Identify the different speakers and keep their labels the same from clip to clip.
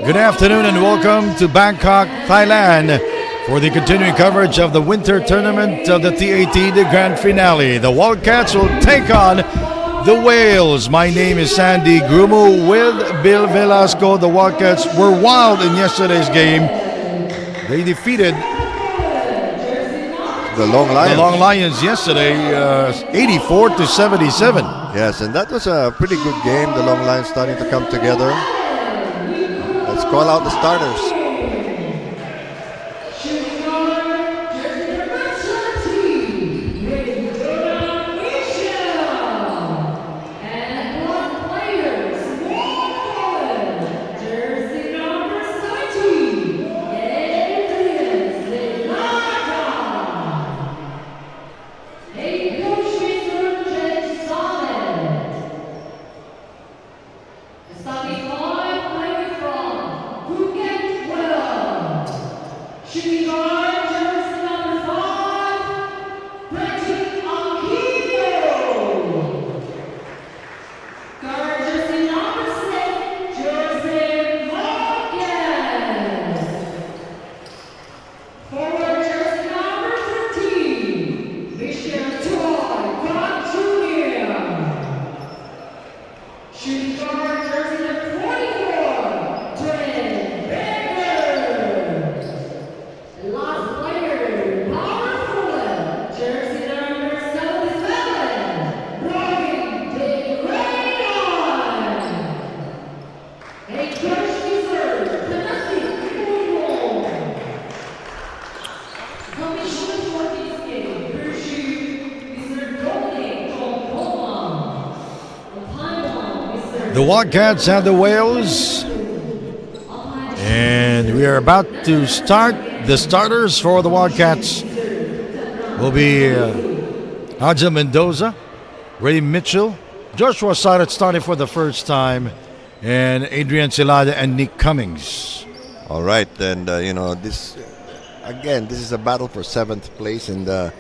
Speaker 1: Good afternoon and welcome to Bangkok, Thailand for the continuing coverage of the winter tournament of the TAT, the grand finale. The Wildcats will take on the Whales. My name is Sandy Grumo with Bill Velasco. The Wildcats were wild in yesterday's game. They defeated
Speaker 2: the Long
Speaker 1: Lions yesterday, 84-77.
Speaker 2: Yes, and that was a pretty good game. The Long Lions starting to come together. Let's call out the starters.
Speaker 1: The Wildcats have the Whales, and we are about to start. The starters for the Wildcats will be Aja Mendoza, Ray Mitchell, Joshua Sarat starting for the first time, and Adrian Celada and Nick Cummings.
Speaker 2: All right, and this is a battle for 7th place, and the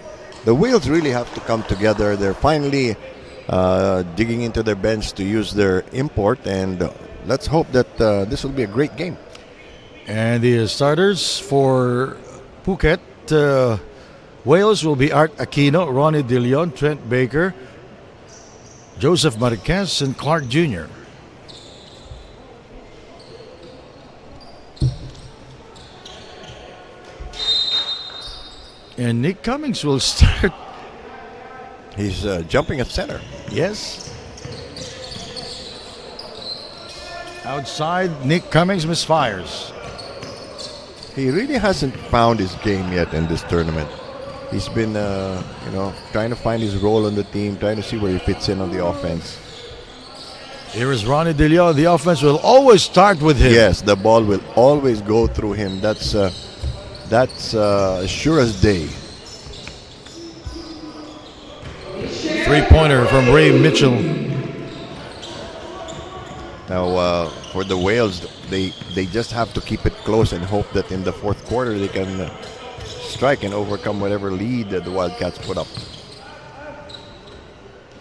Speaker 2: Whales really have to come together. They're finally digging into their bench to use their import, and let's hope that this will be a great game.
Speaker 1: And the starters for Phuket Wales will be Art Aquino, Ronnie De Leon, Trent Baker, Joseph Marquez, and Clark Jr. And Nick Cummings will start.
Speaker 2: He's jumping at center.
Speaker 1: Yes. Outside, Nick Cummings misfires.
Speaker 2: He really hasn't found his game yet in this tournament. He's been, trying to find his role on the team, trying to see where he fits in on the offense.
Speaker 1: Here is Ronnie De Leon. The offense will always start with him.
Speaker 2: Yes, the ball will always go through him. That's sure as day.
Speaker 1: Three-pointer from Ray Mitchell.
Speaker 2: Now, for the Whales, they just have to keep it close and hope that in the fourth quarter they can strike and overcome whatever lead that the Wildcats put up.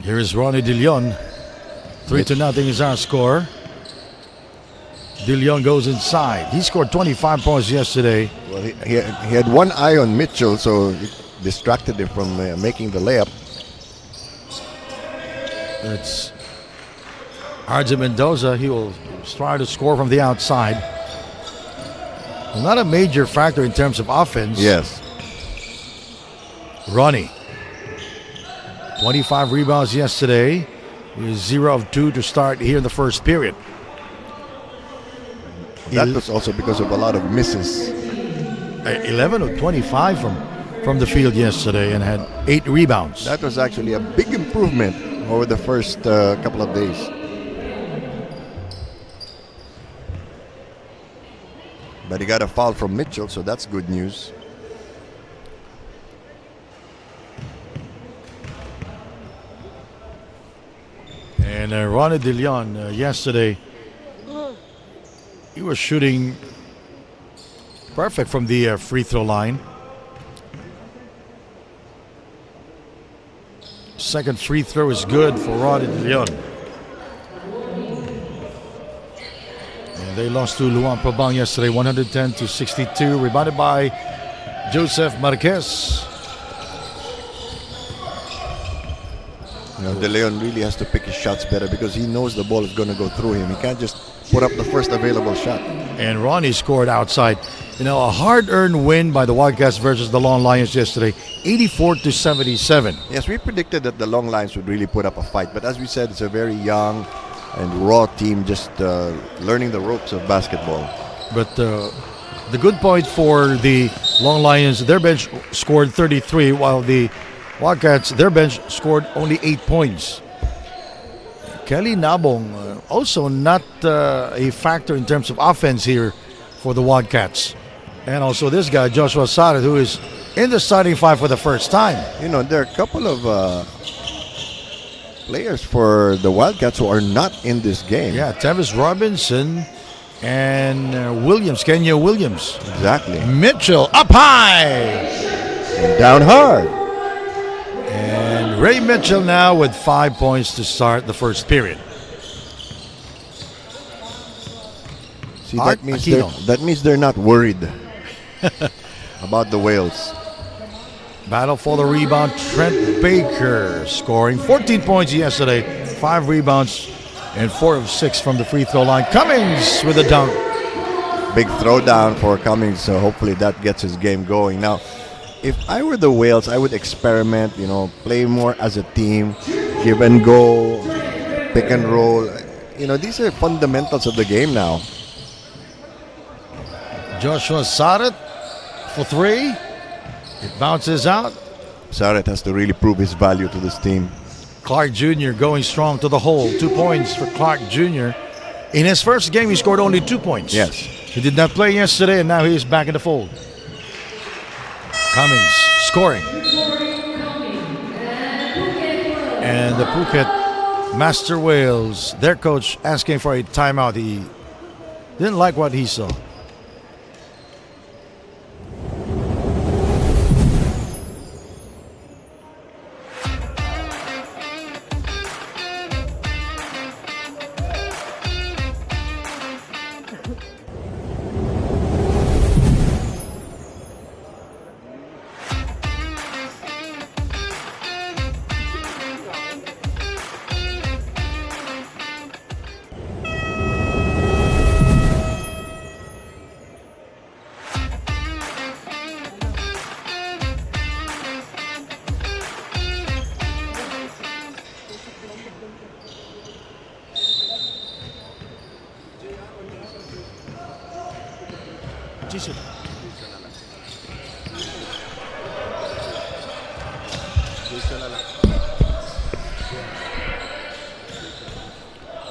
Speaker 1: Here is Ronnie De Leon. 3-0 is our score. De Leon goes inside. He scored 25 points yesterday.
Speaker 2: Well, he had one eye on Mitchell, so it distracted him from making the layup.
Speaker 1: It's Arja Mendoza. He will try to score from the outside. Well, not a major factor in terms of offense.
Speaker 2: Yes.
Speaker 1: Ronnie. 25 rebounds yesterday. He was 0 of 2 to start here in the first period.
Speaker 2: That was also because of a lot of misses.
Speaker 1: 11 of 25 from the field yesterday and had 8 rebounds.
Speaker 2: That was actually a big improvement over the first couple of days. But he got a foul from Mitchell, so that's good news.
Speaker 1: And Ronnie De Leon yesterday, he was shooting perfect from the free throw line. Second free throw is good for Ronnie De Leon. And they lost to Luan Prabang yesterday, 110-62, rebounded by Joseph Marquez.
Speaker 2: De Leon really has to pick his shots better because he knows the ball is going to go through him. He can't just put up the first available shot.
Speaker 1: And Ronnie scored outside. A hard-earned win by the Wildcats versus the Long Lions yesterday, 84-77.
Speaker 2: Yes, we predicted that the Long Lions would really put up a fight. But as we said, it's a very young and raw team just learning the ropes of basketball.
Speaker 1: But the good point for the Long Lions, their bench scored 33, while the Wildcats, their bench scored only 8 points. Kelly Nabong, also not a factor in terms of offense here for the Wildcats. And also this guy, Joshua Saret, who is in the starting five for the first time.
Speaker 2: There are a couple of players for the Wildcats who are not in this game.
Speaker 1: Yeah, Tevis Robinson and Williams, Kenya Williams.
Speaker 2: Exactly.
Speaker 1: Mitchell up high.
Speaker 2: And down hard.
Speaker 1: And Ray Mitchell now with 5 points to start the first period.
Speaker 2: See, that means they're not worried about the Whales.
Speaker 1: Battle for the rebound. Trent Baker scoring 14 points yesterday, 5 rebounds, and 4 of 6 from the free throw line. Cummings with a dunk.
Speaker 2: Big throwdown for Cummings, so hopefully that gets his game going. Now, if I were the Whales, I would experiment, play more as a team, give and go, pick and roll. These are fundamentals of the game now.
Speaker 1: Joshua Saret for 3. It bounces out.
Speaker 2: Saret has to really prove his value to this team.
Speaker 1: Clark Jr. going strong to the hole. 2 points for Clark Jr. In his first game, he scored only 2 points.
Speaker 2: Yes.
Speaker 1: He did not play yesterday, and now he is back in the fold. Cummings scoring. And the Phuket Master Whales, their coach asking for a timeout. He didn't like what he saw.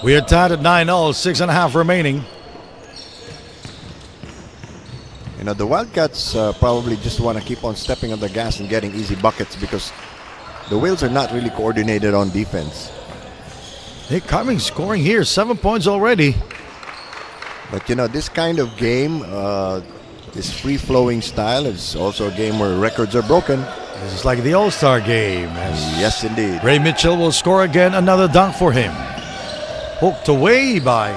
Speaker 1: We are tied at 9-0, 6.5 remaining.
Speaker 2: The Wildcats probably just want to keep on stepping on the gas and getting easy buckets because the Whales are not really coordinated on defense.
Speaker 1: Nick Cummings scoring here, 7 points already.
Speaker 2: But this kind of game, this free-flowing style, is also a game where records are broken.
Speaker 1: This is like the All-Star game.
Speaker 2: Yes, indeed.
Speaker 1: Ray Mitchell will score again, another dunk for him. Hooked away by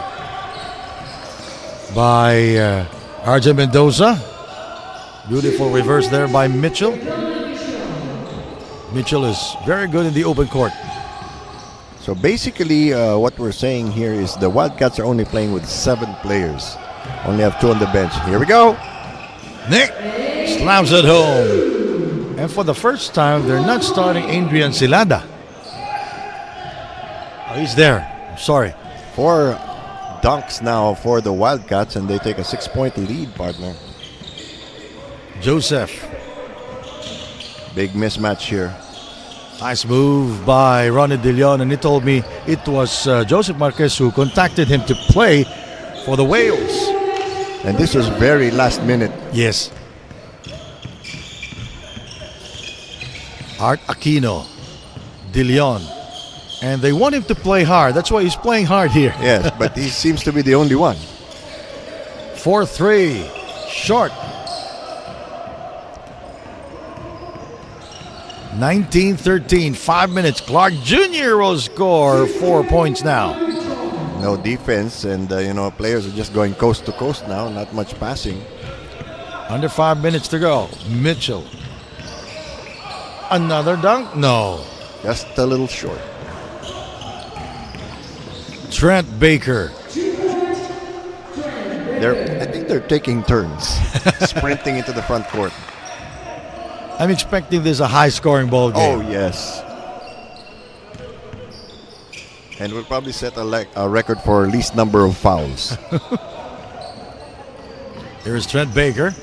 Speaker 1: Arjun Mendoza. Beautiful reverse there by Mitchell. Mitchell is very good in the open court.
Speaker 2: So basically what we're saying here is the Wildcats are only playing with 7 players. Only have 2 on the bench. Here we go.
Speaker 1: Nick slams it home. And for the first time, they're not starting Adrian Silada. Oh, he's there. Sorry.
Speaker 2: 4 dunks now for the Wildcats, and they take a 6-point lead, partner.
Speaker 1: Joseph.
Speaker 2: Big mismatch here.
Speaker 1: Nice move by Ronnie De Leon, and he told me it was Joseph Marquez who contacted him to play for the Whales.
Speaker 2: And this was very last minute.
Speaker 1: Yes. Art Aquino, De Leon. And they want him to play hard. That's why he's playing hard here.
Speaker 2: Yes, but he seems to be the only one.
Speaker 1: 4-3. Short. 19-13. 5 minutes. Clark Jr. will score 4 points now.
Speaker 2: No defense, and players are just going coast to coast now. Not much passing.
Speaker 1: Under 5 minutes to go. Mitchell. Another dunk? No.
Speaker 2: Just a little short.
Speaker 1: Trent Baker.
Speaker 2: I think they're taking turns, sprinting into the front court.
Speaker 1: I'm expecting this a high-scoring ball game.
Speaker 2: Oh, yes. And we'll probably set a record for least number of fouls.
Speaker 1: Here's Trent Baker.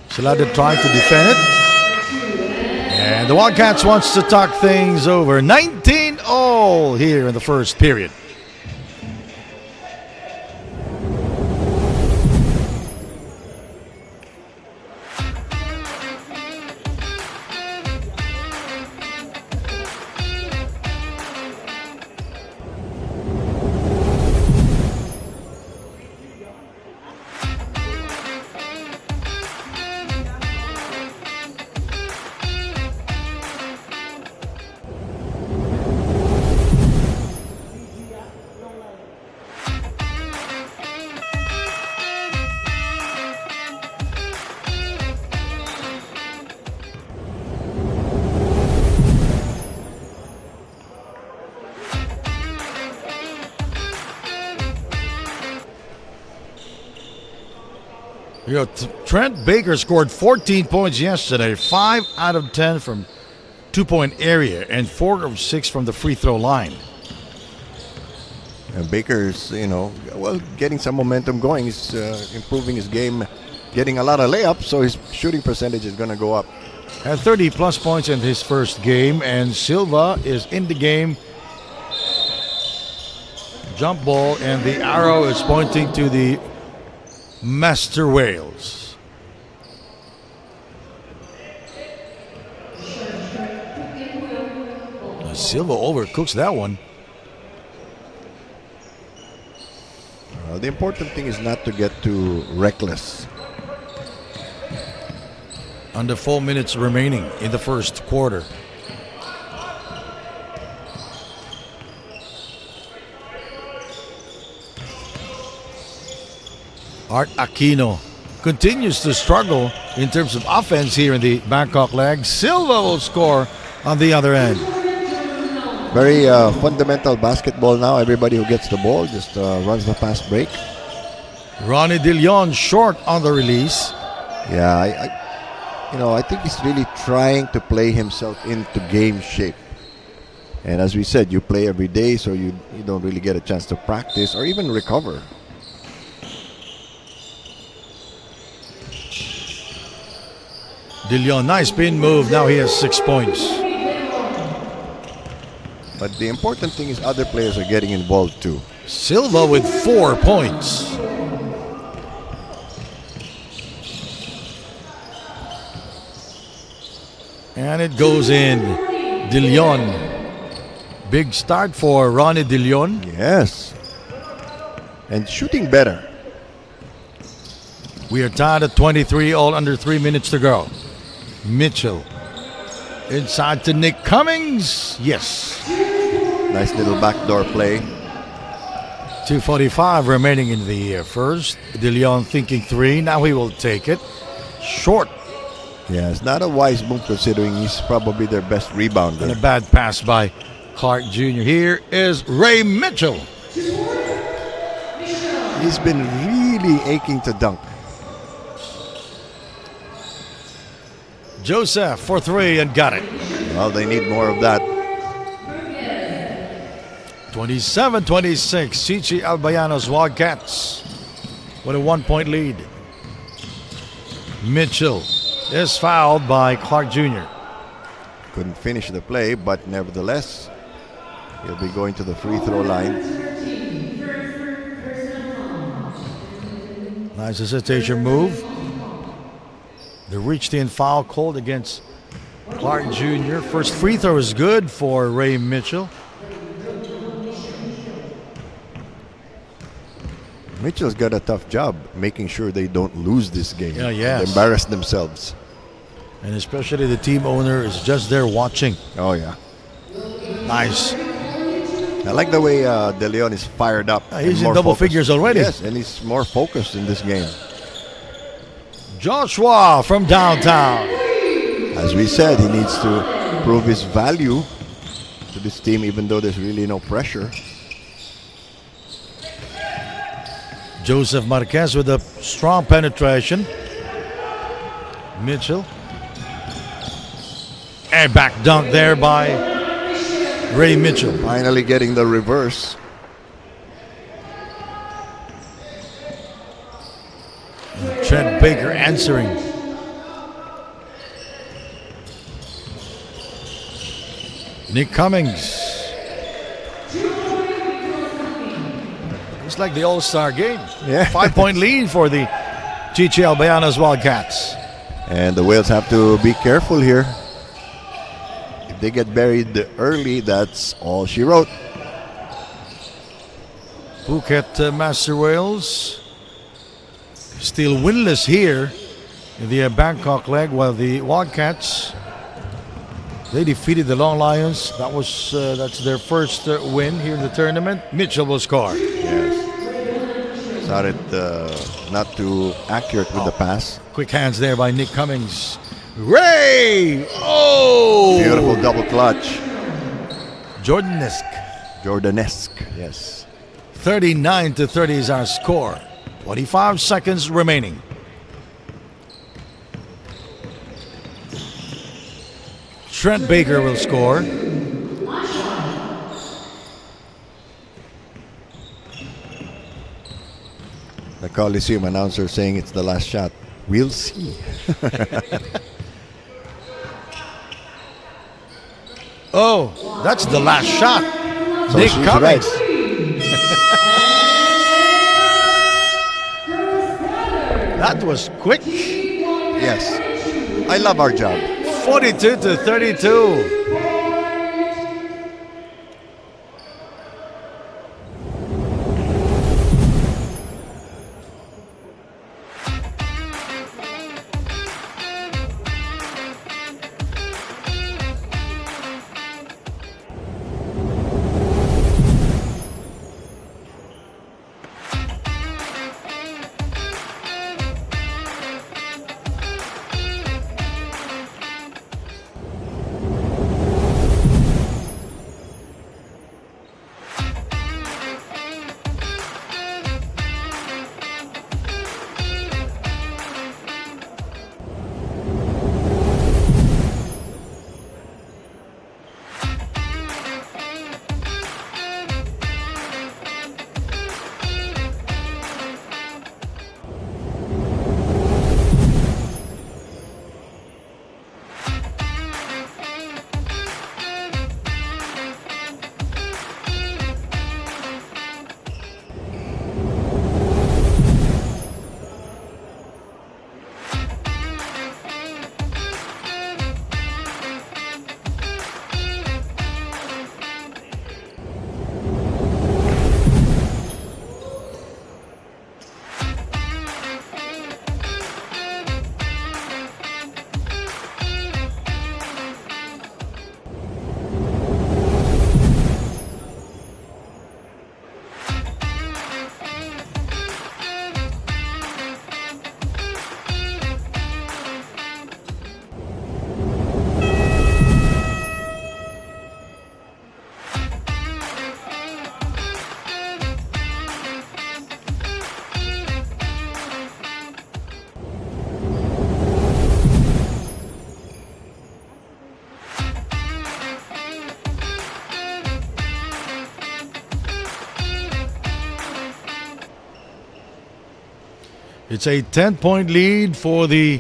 Speaker 1: Salada trying to defend it. And the Wildcats wants to talk things over. 19-all here in the first period. Trent Baker scored 14 points yesterday, 5 out of 10 from two-point area, and 4 of 6 from the free throw line.
Speaker 2: And Baker's, getting some momentum going. He's improving his game, getting a lot of layups, so his shooting percentage is going to go up.
Speaker 1: Had 30-plus points in his first game, and Silva is in the game. Jump ball, and the arrow is pointing to the Master Wales. Silva overcooks that one.
Speaker 2: The important thing is not to get too reckless.
Speaker 1: Under 4 minutes remaining in the first quarter. Art Aquino continues to struggle in terms of offense here in the Bangkok leg. Silva will score on the other end.
Speaker 2: Very fundamental basketball now. Everybody who gets the ball just runs the fast break.
Speaker 1: Ronnie De Leon short on the release.
Speaker 2: Yeah, I think he's really trying to play himself into game shape. And as we said, you play every day, so you don't really get a chance to practice or even recover.
Speaker 1: De Leon, nice spin move. Now he has 6 points.
Speaker 2: But the important thing is other players are getting involved too.
Speaker 1: Silva with 4 points. And it goes in. De Leon. Big start for Ronnie De Leon.
Speaker 2: Yes. And shooting better.
Speaker 1: We are tied at 23, all under 3 minutes to go. Mitchell. Inside to Nick Cummings. Yes.
Speaker 2: Nice little backdoor play.
Speaker 1: 2:45 remaining in the first. De Leon thinking 3. Now he will take it. Short.
Speaker 2: Yeah, it's not a wise move considering he's probably their best rebounder.
Speaker 1: And a bad pass by Clark Jr. Here is Ray Mitchell.
Speaker 2: He's been really aching to dunk.
Speaker 1: Joseph for 3 and got it.
Speaker 2: Well, they need more of that.
Speaker 1: 27-26, Cici Albayano's Wildcats with a 1-point lead. Mitchell is fouled by Clark Jr.
Speaker 2: Couldn't finish the play, but nevertheless, he'll be going to the free throw line.
Speaker 1: Nice hesitation move. The reached-in foul called against Clark Jr. First free throw is good for Ray Mitchell.
Speaker 2: Mitchell's got a tough job making sure they don't lose this game.
Speaker 1: Yeah, yes.
Speaker 2: Embarrass themselves.
Speaker 1: And especially the team owner is just there watching.
Speaker 2: Oh, yeah.
Speaker 1: Nice
Speaker 2: I like the way De Leon is fired up. and
Speaker 1: He's in
Speaker 2: more
Speaker 1: double
Speaker 2: focused.
Speaker 1: figures already.
Speaker 2: Yes, and he's more focused in this game.
Speaker 1: Joshua from downtown.
Speaker 2: As we said, he needs to prove his value to this team, even though there's really no pressure.
Speaker 1: Joseph Marquez with a strong penetration. Mitchell. And back dunk there by Ray Mitchell.
Speaker 2: Finally getting the reverse.
Speaker 1: Trent Baker answering. Nick Cummings. It's like the All-Star game.
Speaker 2: Yeah.
Speaker 1: 5-point lead for the Chichi Albayanas Wildcats.
Speaker 2: And the Whales have to be careful here. If they get buried early, that's all she wrote.
Speaker 1: Phuket Master Whales still winless here in the Bangkok leg, while the Wildcats, they defeated the Long Lions. That's their first win here in the tournament. Mitchell will score.
Speaker 2: Yes. Started not too accurate with the pass.
Speaker 1: Quick hands there by Nick Cummings. Ray! Oh!
Speaker 2: Beautiful double clutch.
Speaker 1: Jordanesque.
Speaker 2: Yes.
Speaker 1: 39-30 is our score. 25 seconds remaining. Trent Baker will score.
Speaker 2: The Coliseum announcer saying it's the last shot. We'll see.
Speaker 1: Oh, that's the last shot.
Speaker 2: So
Speaker 1: Nick
Speaker 2: she's
Speaker 1: Cummings. That was quick.
Speaker 2: Yes. I love our job.
Speaker 1: 42-32. It's a 10-point lead for the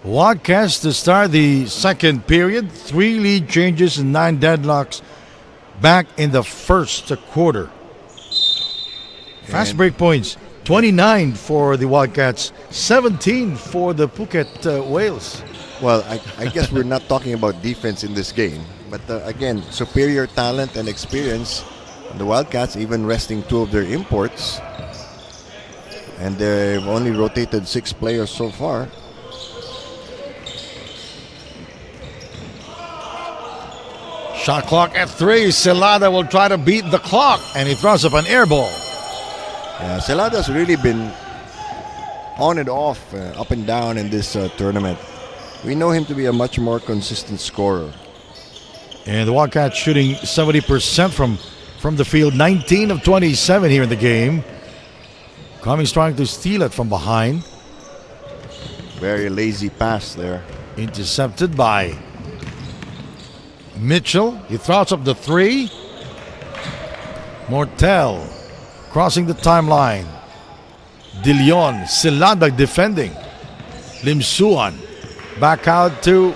Speaker 1: Wildcats to start the second period. 3 lead changes and 9 deadlocks back in the first quarter. Fast break points, 29 for the Wildcats, 17 for the Phuket Whales.
Speaker 2: Well, I guess we're not talking about defense in this game. But again, superior talent and experience. The Wildcats even resting 2 of their imports. And they've only rotated 6 players so far.
Speaker 1: Shot clock at 3. Celada will try to beat the clock, and he throws up an air ball.
Speaker 2: Yeah, Celada's really been on and off, up and down in this tournament. We know him to be a much more consistent scorer.
Speaker 1: And the Wildcats shooting 70% from the field, 19 of 27 here in the game. Cummings trying to steal it from behind.
Speaker 2: Very lazy pass there.
Speaker 1: Intercepted by Mitchell. He throws up the 3. Mortel crossing the timeline. De Leon, Celada defending. Lim Suan back out to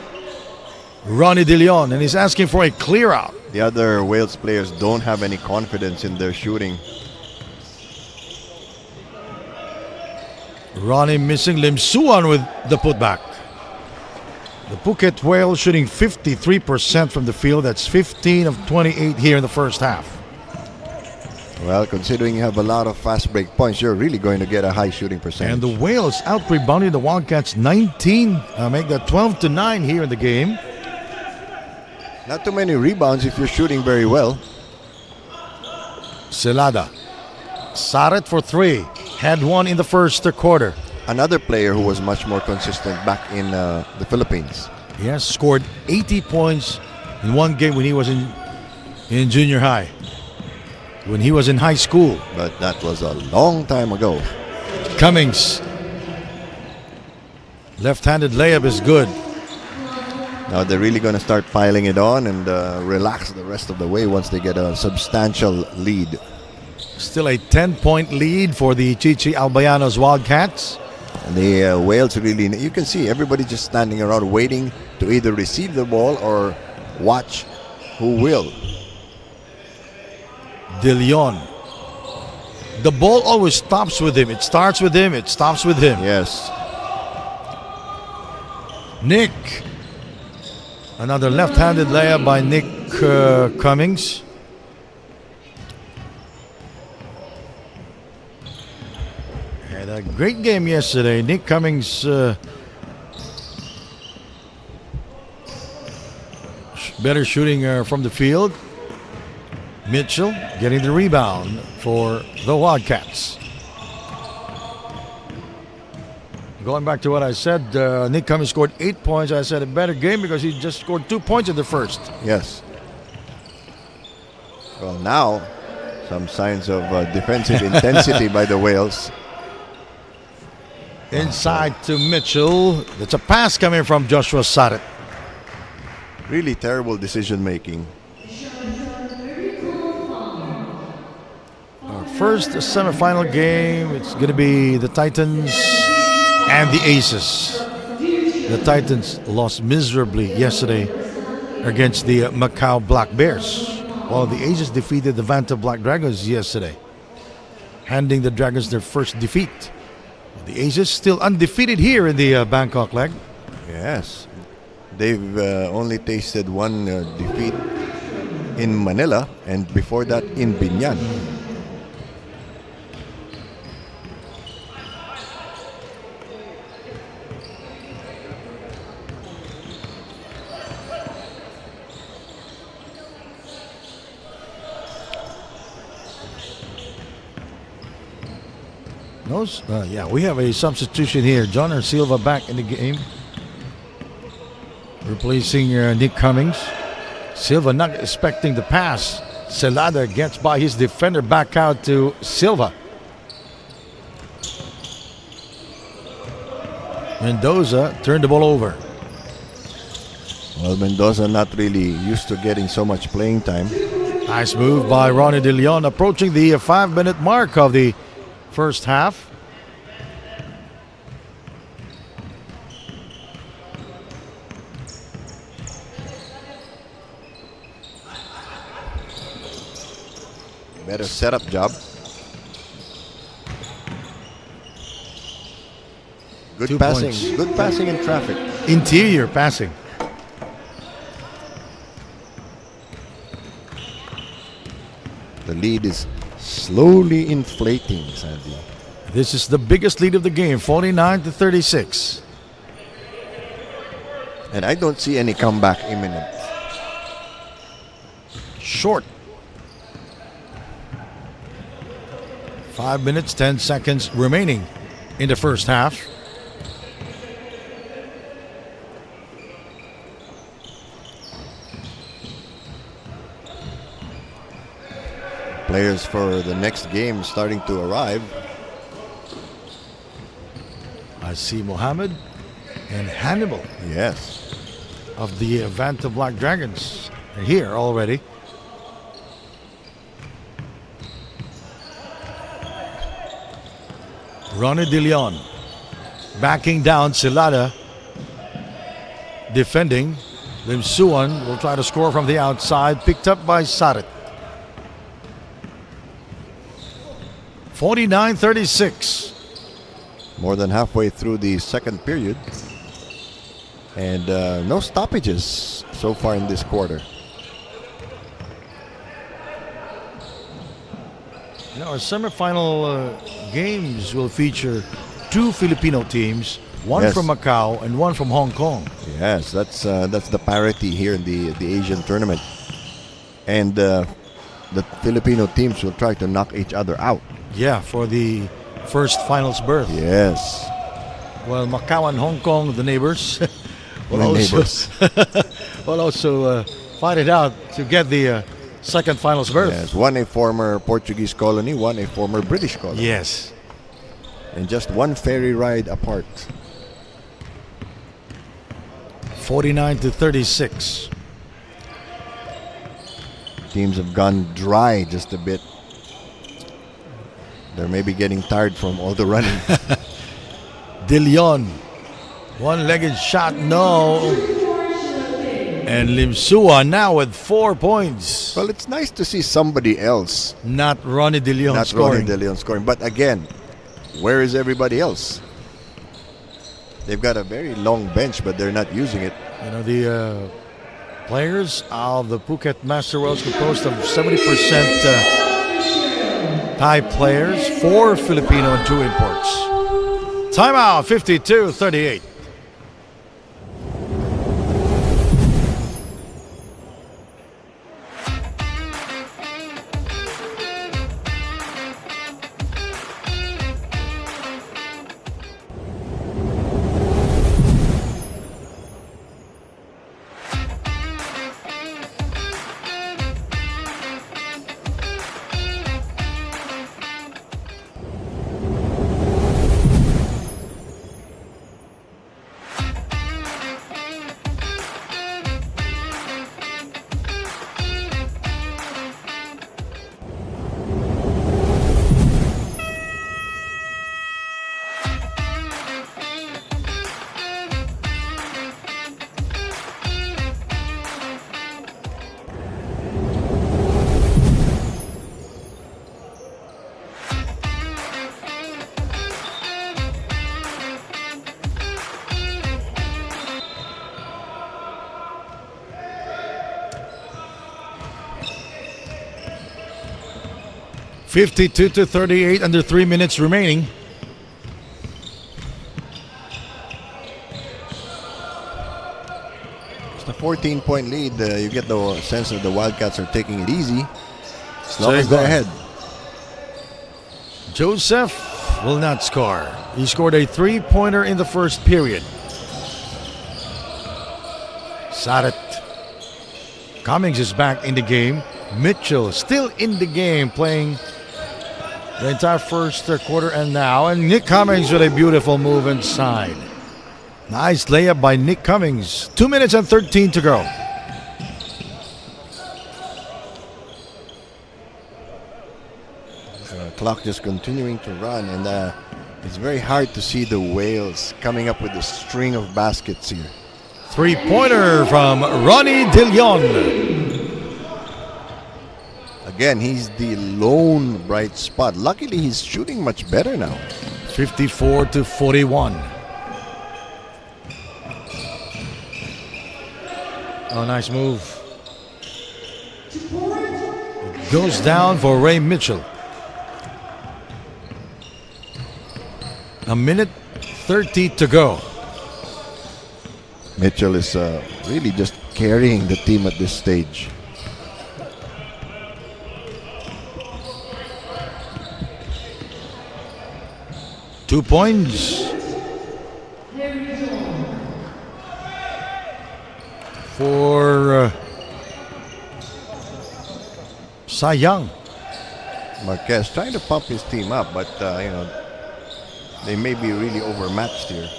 Speaker 1: Ronnie De Leon, and he's asking for a clear out.
Speaker 2: The other Wales players don't have any confidence in their shooting.
Speaker 1: Ronnie missing. Lim Suan with the putback. The Phuket Whales shooting 53% from the field. That's 15 of 28 here in the first half.
Speaker 2: Well, considering you have a lot of fast break points, you're really going to get a high shooting percentage.
Speaker 1: And the Whales out-rebounding the Wildcats 19. Make that 12-9 here in the game.
Speaker 2: Not too many rebounds if you're shooting very well.
Speaker 1: Celada. Saret for 3. Had one in the first quarter.
Speaker 2: Another player who was much more consistent back in the Philippines.
Speaker 1: He has scored 80 points in one game when he was in junior high. When he was in high school.
Speaker 2: But that was a long time ago.
Speaker 1: Cummings. Left-handed layup is good.
Speaker 2: Now they're really going to start piling it on and relax the rest of the way once they get a substantial lead.
Speaker 1: Still a 10-point lead for the Chichi Albayanos Wildcats.
Speaker 2: And the Wales really, you can see everybody just standing around waiting to either receive the ball or watch who will.
Speaker 1: De Leon. The ball always stops with him. It starts with him. It stops with him.
Speaker 2: Yes.
Speaker 1: Nick. Another left-handed layup by Nick Cummings. Had a great game yesterday. Nick Cummings better shooting from the field. Mitchell getting the rebound for the Wildcats. Going back to what I said, Nick Cummings scored 8 points. I said a better game because he just scored 2 points in the first.
Speaker 2: Yes. Well, now some signs of defensive intensity by the Wales.
Speaker 1: Inside to Mitchell. That's a pass coming from Joshua Saret.
Speaker 2: Really terrible decision making.
Speaker 1: Our first semifinal game, it's going to be the Titans and the Aces. The Titans lost miserably yesterday against the Macau Black Bears, while the Aces defeated the Vanta Black Dragons yesterday, handing the Dragons their first defeat. The Aces still undefeated here in the Bangkok leg.
Speaker 2: Yes. They've only tasted one defeat in Manila and before that in Binyan.
Speaker 1: We have a substitution here. John Silva back in the game, replacing Nick Cummings. Silva not expecting the pass. Celada gets by his defender, back out to Silva. Mendoza turned the ball over.
Speaker 2: Well, Mendoza not really used to getting so much playing time.
Speaker 1: Nice move by Ronnie De Leon, approaching the 5-minute mark of the first half.
Speaker 2: Better setup job. Good
Speaker 1: 2
Speaker 2: passing.
Speaker 1: points.
Speaker 2: Good passing in traffic.
Speaker 1: Interior passing.
Speaker 2: The lead is slowly inflating, Sandy.
Speaker 1: This is the biggest lead of the game, 49-36.
Speaker 2: And I don't see any comeback imminent.
Speaker 1: short. 5 minutes, 10 seconds remaining in the first half.
Speaker 2: Players for the next game starting to arrive.
Speaker 1: I see Mohammed and Hannibal
Speaker 2: Yes.
Speaker 1: of the Vanta Black Dragons are here already. Ronnie De Leon backing down Silada. Defending. Lim Suan will try to score from the outside. Picked up by Sarit. 49-36.
Speaker 2: More than halfway through the second period. And no stoppages so far in this quarter.
Speaker 1: You know, our semifinal games will feature 2 Filipino teams, one
Speaker 2: Yes.
Speaker 1: from Macau and one from Hong Kong.
Speaker 2: Yes, that's the parity here in the Asian tournament. And the Filipino teams will try to knock each other out.
Speaker 1: Yeah, for the first finals berth.
Speaker 2: Yes.
Speaker 1: Well, Macau and Hong Kong, the neighbors, will
Speaker 2: The
Speaker 1: also,
Speaker 2: neighbors.
Speaker 1: will also fight it out to get the second finals berth.
Speaker 2: Yes, one a former Portuguese colony, one a former British colony.
Speaker 1: Yes.
Speaker 2: And just one ferry ride apart.
Speaker 1: 49-36.
Speaker 2: Teams have gone dry just a bit. They're maybe getting tired from all the running.
Speaker 1: De Leon, one-legged shot, no. And Lim Suan now with 4 points.
Speaker 2: Well, it's nice to see somebody else.
Speaker 1: Not Ronnie De Leon
Speaker 2: Not
Speaker 1: scoring.
Speaker 2: Ronnie De Leon scoring. But again, where is everybody else? They've got a very long bench, but they're not using it.
Speaker 1: You know, the players of the Phuket Master Worlds composed of 70% Thai players, 4 Filipino and 2 imports. Timeout, 52-38. (52-38), under 3 minutes remaining.
Speaker 2: It's a 14-point lead. You get the sense that the Wildcats are taking it easy. As long as they're ahead.
Speaker 1: Joseph will not score. He scored a 3-pointer in the first period. Sarit. Cummings is back in the game. Mitchell still in the game, playing the entire first quarter and now. And Nick Cummings with a beautiful move inside. Nice layup by Nick Cummings. 2 minutes and 13 to go.
Speaker 2: Clock just continuing to run, and it's very hard to see the Whales coming up with a string of baskets here.
Speaker 1: 3-pointer from Ronnie De Leon.
Speaker 2: Again, he's the lone bright spot. Luckily, he's shooting much better now.
Speaker 1: 54-41. Oh, nice move. It goes down for Ray Mitchell. A minute 30 to go.
Speaker 2: Mitchell is really just carrying the team at this stage.
Speaker 1: 2 points for Cy Young.
Speaker 2: Marquez trying to pump his team up, but they may be really overmatched here.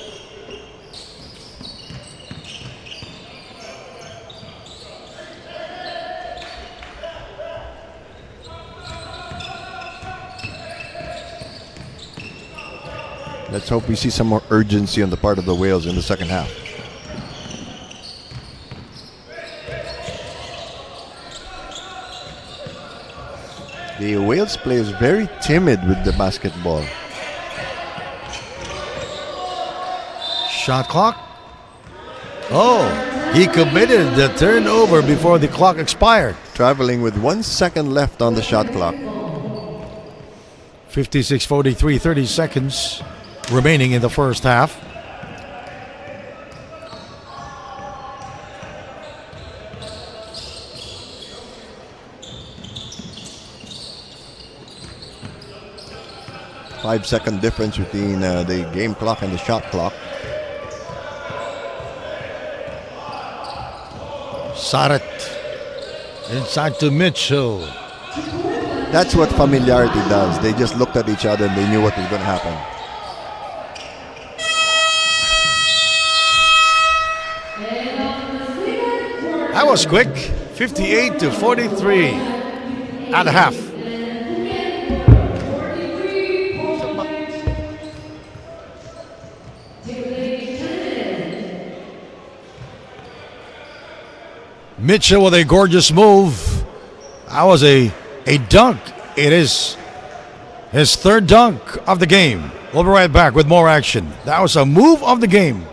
Speaker 2: Let's hope we see some more urgency on the part of the Whales in the second half. The Wales players very timid with the basketball.
Speaker 1: Shot clock. Oh, he committed the turnover before the clock expired.
Speaker 2: Traveling with 1 second left on the shot clock.
Speaker 1: 56-43, 30 seconds remaining in the first half.
Speaker 2: Five-second difference between the game clock and the shot clock.
Speaker 1: Saret inside to Mitchell.
Speaker 2: That's what familiarity does. They just looked at each other and they knew what was going to happen.
Speaker 1: That was quick. 58-43 at half. Mitchell with a gorgeous move. That was a dunk. It is his third dunk of the game. We'll be right back with more action. That was a move of the game.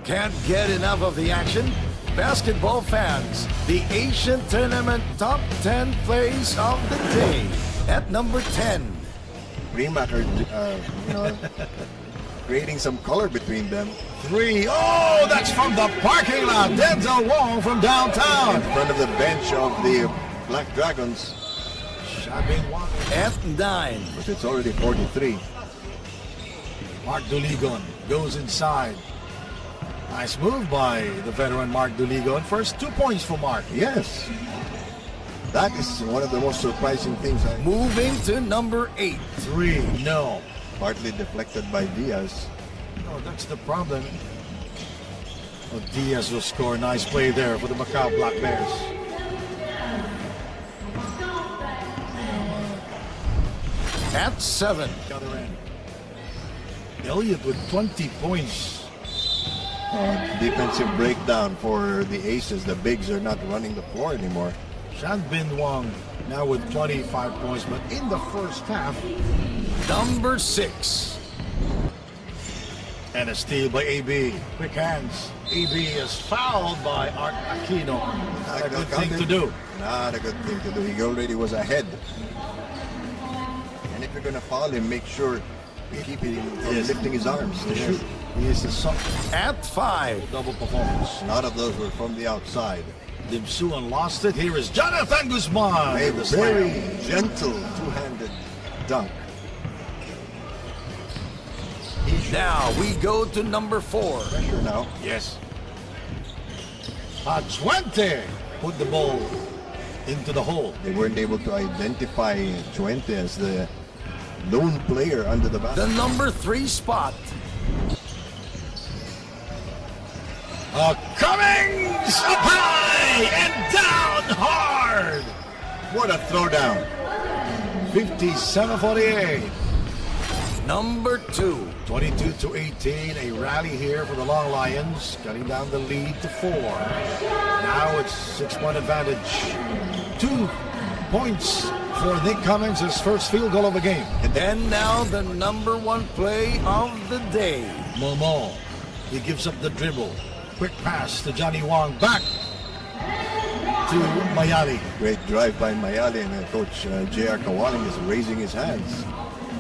Speaker 1: Can't get enough of the action? Basketball fans, the Asian Tournament Top 10 Plays of the Day. At number 10.
Speaker 2: Greenback are, creating some color between them.
Speaker 1: 3. Oh, that's from the parking lot. Denzel Wong from downtown.
Speaker 2: In front of the bench of the Black Dragons.
Speaker 1: At 9.
Speaker 2: But it's already 43.
Speaker 1: Mark Duligon goes inside. Nice move by the veteran Mark Duligon. First 2 points for Mark.
Speaker 2: Yes. That is one of the most surprising things.
Speaker 1: Moving to number 8. 3. No.
Speaker 2: Partly deflected by Diaz.
Speaker 1: Oh, that's the problem. Well, Diaz will score. Nice play there for the Macau Black Bears. At 7. Other end. Elliott with 20 points.
Speaker 2: Defensive breakdown for the Aces. The bigs are not running the floor anymore.
Speaker 1: Shan Bin Wong now with 25 points, but in the first half. Number 6. And a steal by AB. Quick hands. AB is fouled by Art Aquino. Not a good thing to do.
Speaker 2: Not a good thing to do. He already was ahead. And if you're going to foul him, make sure you keep him from lifting his arms to shoot.
Speaker 1: He is at 5. Double performance.
Speaker 2: A lot of those were from the outside.
Speaker 1: Lim Suan lost it. Here is Jonathan Guzman.
Speaker 2: A very gentle two-handed dunk.
Speaker 1: Now we go to number 4.
Speaker 2: Pressure now.
Speaker 1: Yes. 20 put the ball into the hole.
Speaker 2: They weren't able to identify 20 as the lone player under the basket.
Speaker 1: The number 3 spot. Cummings up high. high and down hard.
Speaker 2: What a throwdown.
Speaker 1: 57-48.
Speaker 3: Number 2.
Speaker 1: 22-18, a rally here for the Long Lions, cutting down the lead to 4. Now it's 6-point advantage. 2 points for Nick Cummings, his first field goal of the game.
Speaker 3: And now the number 1 play of the day.
Speaker 1: Momo, he gives up the dribble. Quick pass to Johnny Wong, back to Mayali.
Speaker 2: Great drive by Mayali, and Coach J.R. Kawaling is raising his hands.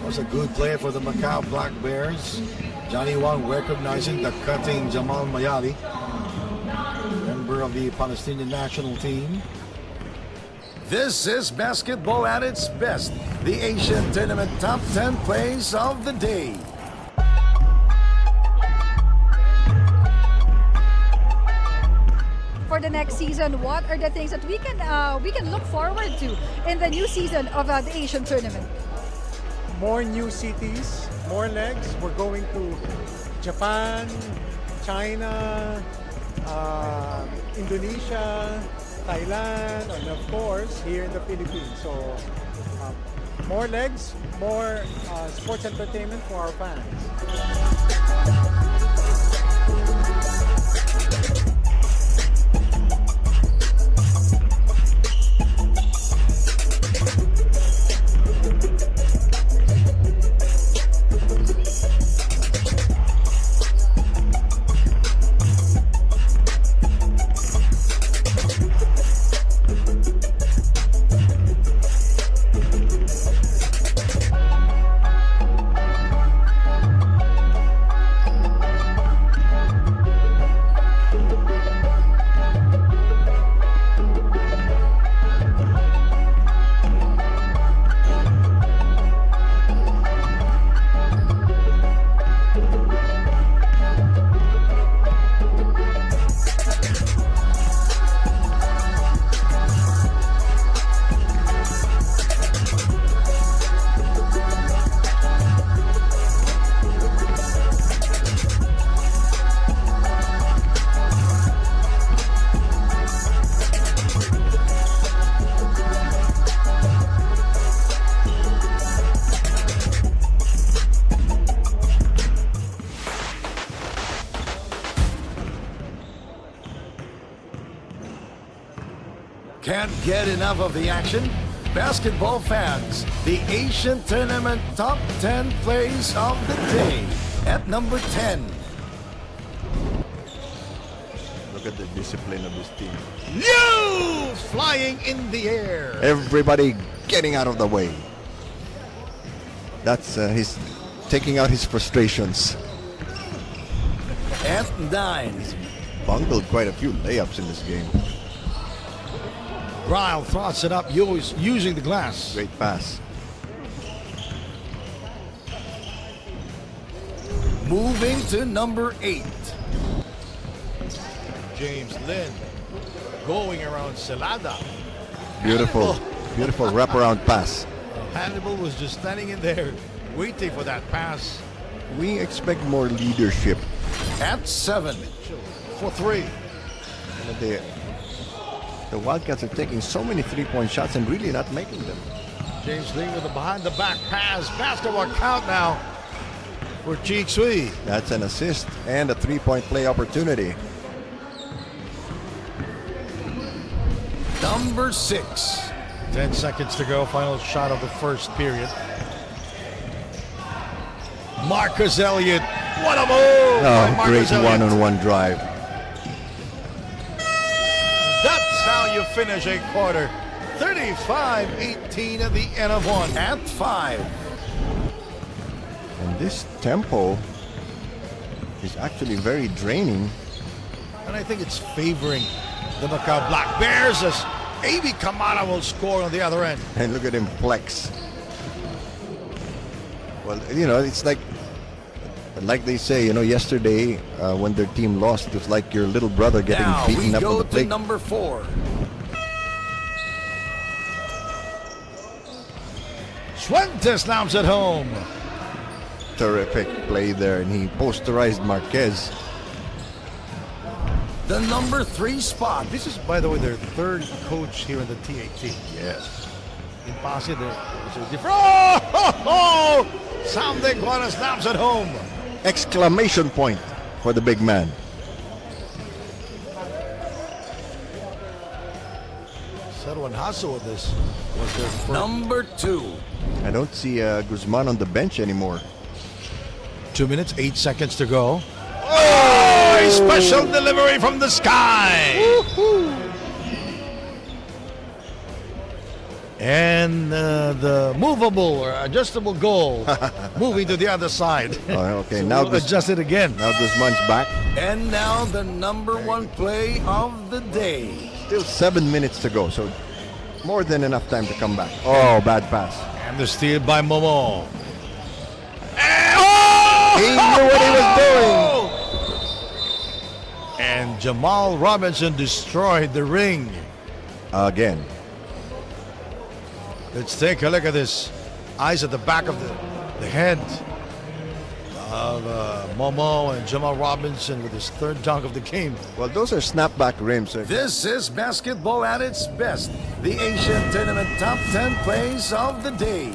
Speaker 1: Was a good play for the Macau Black Bears. Johnny Wong recognizing the cutting Jamal Mayali, member of the Palestinian national team.
Speaker 3: This is basketball at its best. The Asian Tournament Top 10 Plays of the Day.
Speaker 4: For the next season, what are the things that we can look forward to in the new season of the Asian Tournament?
Speaker 5: More new cities, more legs. We're going to Japan, China, Indonesia, Thailand, and of course here in the Philippines. So more legs, more sports entertainment for our fans.
Speaker 3: Can't get enough of the action? Basketball fans, the Asian Tournament Top 10 Plays of the Day. At number 10.
Speaker 2: Look at the discipline of this team.
Speaker 1: You flying in the air.
Speaker 2: Everybody getting out of the way. That's he's taking out his frustrations.
Speaker 3: At 9.
Speaker 2: Bungled quite a few layups in this game.
Speaker 1: Ryle throws it up, using the glass.
Speaker 2: Great pass.
Speaker 3: Moving to number 8.
Speaker 1: James Lin going around Celada.
Speaker 2: Beautiful, beautiful wraparound pass.
Speaker 1: Hannibal was just standing in there waiting for that pass.
Speaker 2: We expect more leadership.
Speaker 3: At 7.
Speaker 1: For 3.
Speaker 2: The Wildcats are taking so many three-point shots and really not making them.
Speaker 1: James Lee with a behind-the-back pass. Basketball count now for Chi Sui.
Speaker 2: That's an assist and a three-point play opportunity.
Speaker 3: Number 6.
Speaker 1: 10 seconds to go. Final shot of the first period. Marcus Elliott. What a move! by
Speaker 2: Oh,
Speaker 1: Marcus
Speaker 2: great
Speaker 1: Elliott.
Speaker 2: one-on-one drive.
Speaker 1: That's how you finish a quarter. 35-18 at the end of one.
Speaker 3: At 5.
Speaker 2: And this tempo is actually very draining.
Speaker 1: And I think it's favoring the Macau Black Bears as A.B. Kamara will score on the other end.
Speaker 2: And look at him flex. Well, you know, it's like they say, you know, yesterday when their team lost, it was like your little brother getting
Speaker 3: Now we
Speaker 2: beaten up on
Speaker 3: go
Speaker 2: the
Speaker 3: to
Speaker 2: plate.
Speaker 3: number 4.
Speaker 1: Swente slams it home.
Speaker 2: Terrific play there, and he posterized Marquez.
Speaker 3: the number 3 spot.
Speaker 1: This is, by the way, their third coach here in the TAT.
Speaker 2: Yes.
Speaker 1: In Pasig, there's a different. Oh! Sam De Guara snaps at home.
Speaker 2: Exclamation point for the big man.
Speaker 1: Serwan Hasso with this was their first.
Speaker 3: Number 2.
Speaker 2: I don't see Guzman on the bench anymore.
Speaker 1: 2 minutes, 8 seconds to go. Oh! A special delivery from the sky. And the movable or adjustable goal moving to the other side.
Speaker 2: Oh, okay,
Speaker 1: So
Speaker 2: now
Speaker 1: we'll adjust it again.
Speaker 2: Now Guzman's back.
Speaker 3: And now the number 1 play of the day.
Speaker 2: Still 7 minutes to go, so more than enough time to come back. Oh, bad pass.
Speaker 1: And the steal by Momo.
Speaker 2: He knew what he was doing.
Speaker 1: And Jamal Robinson destroyed the ring.
Speaker 2: Again.
Speaker 1: Let's take a look at this. Eyes at the back of the head of Momo and Jamal Robinson with his third dunk of the game.
Speaker 2: Well, those are snapback rims.
Speaker 3: This is basketball at its best. The Asian Tournament Top 10 Plays of the Day.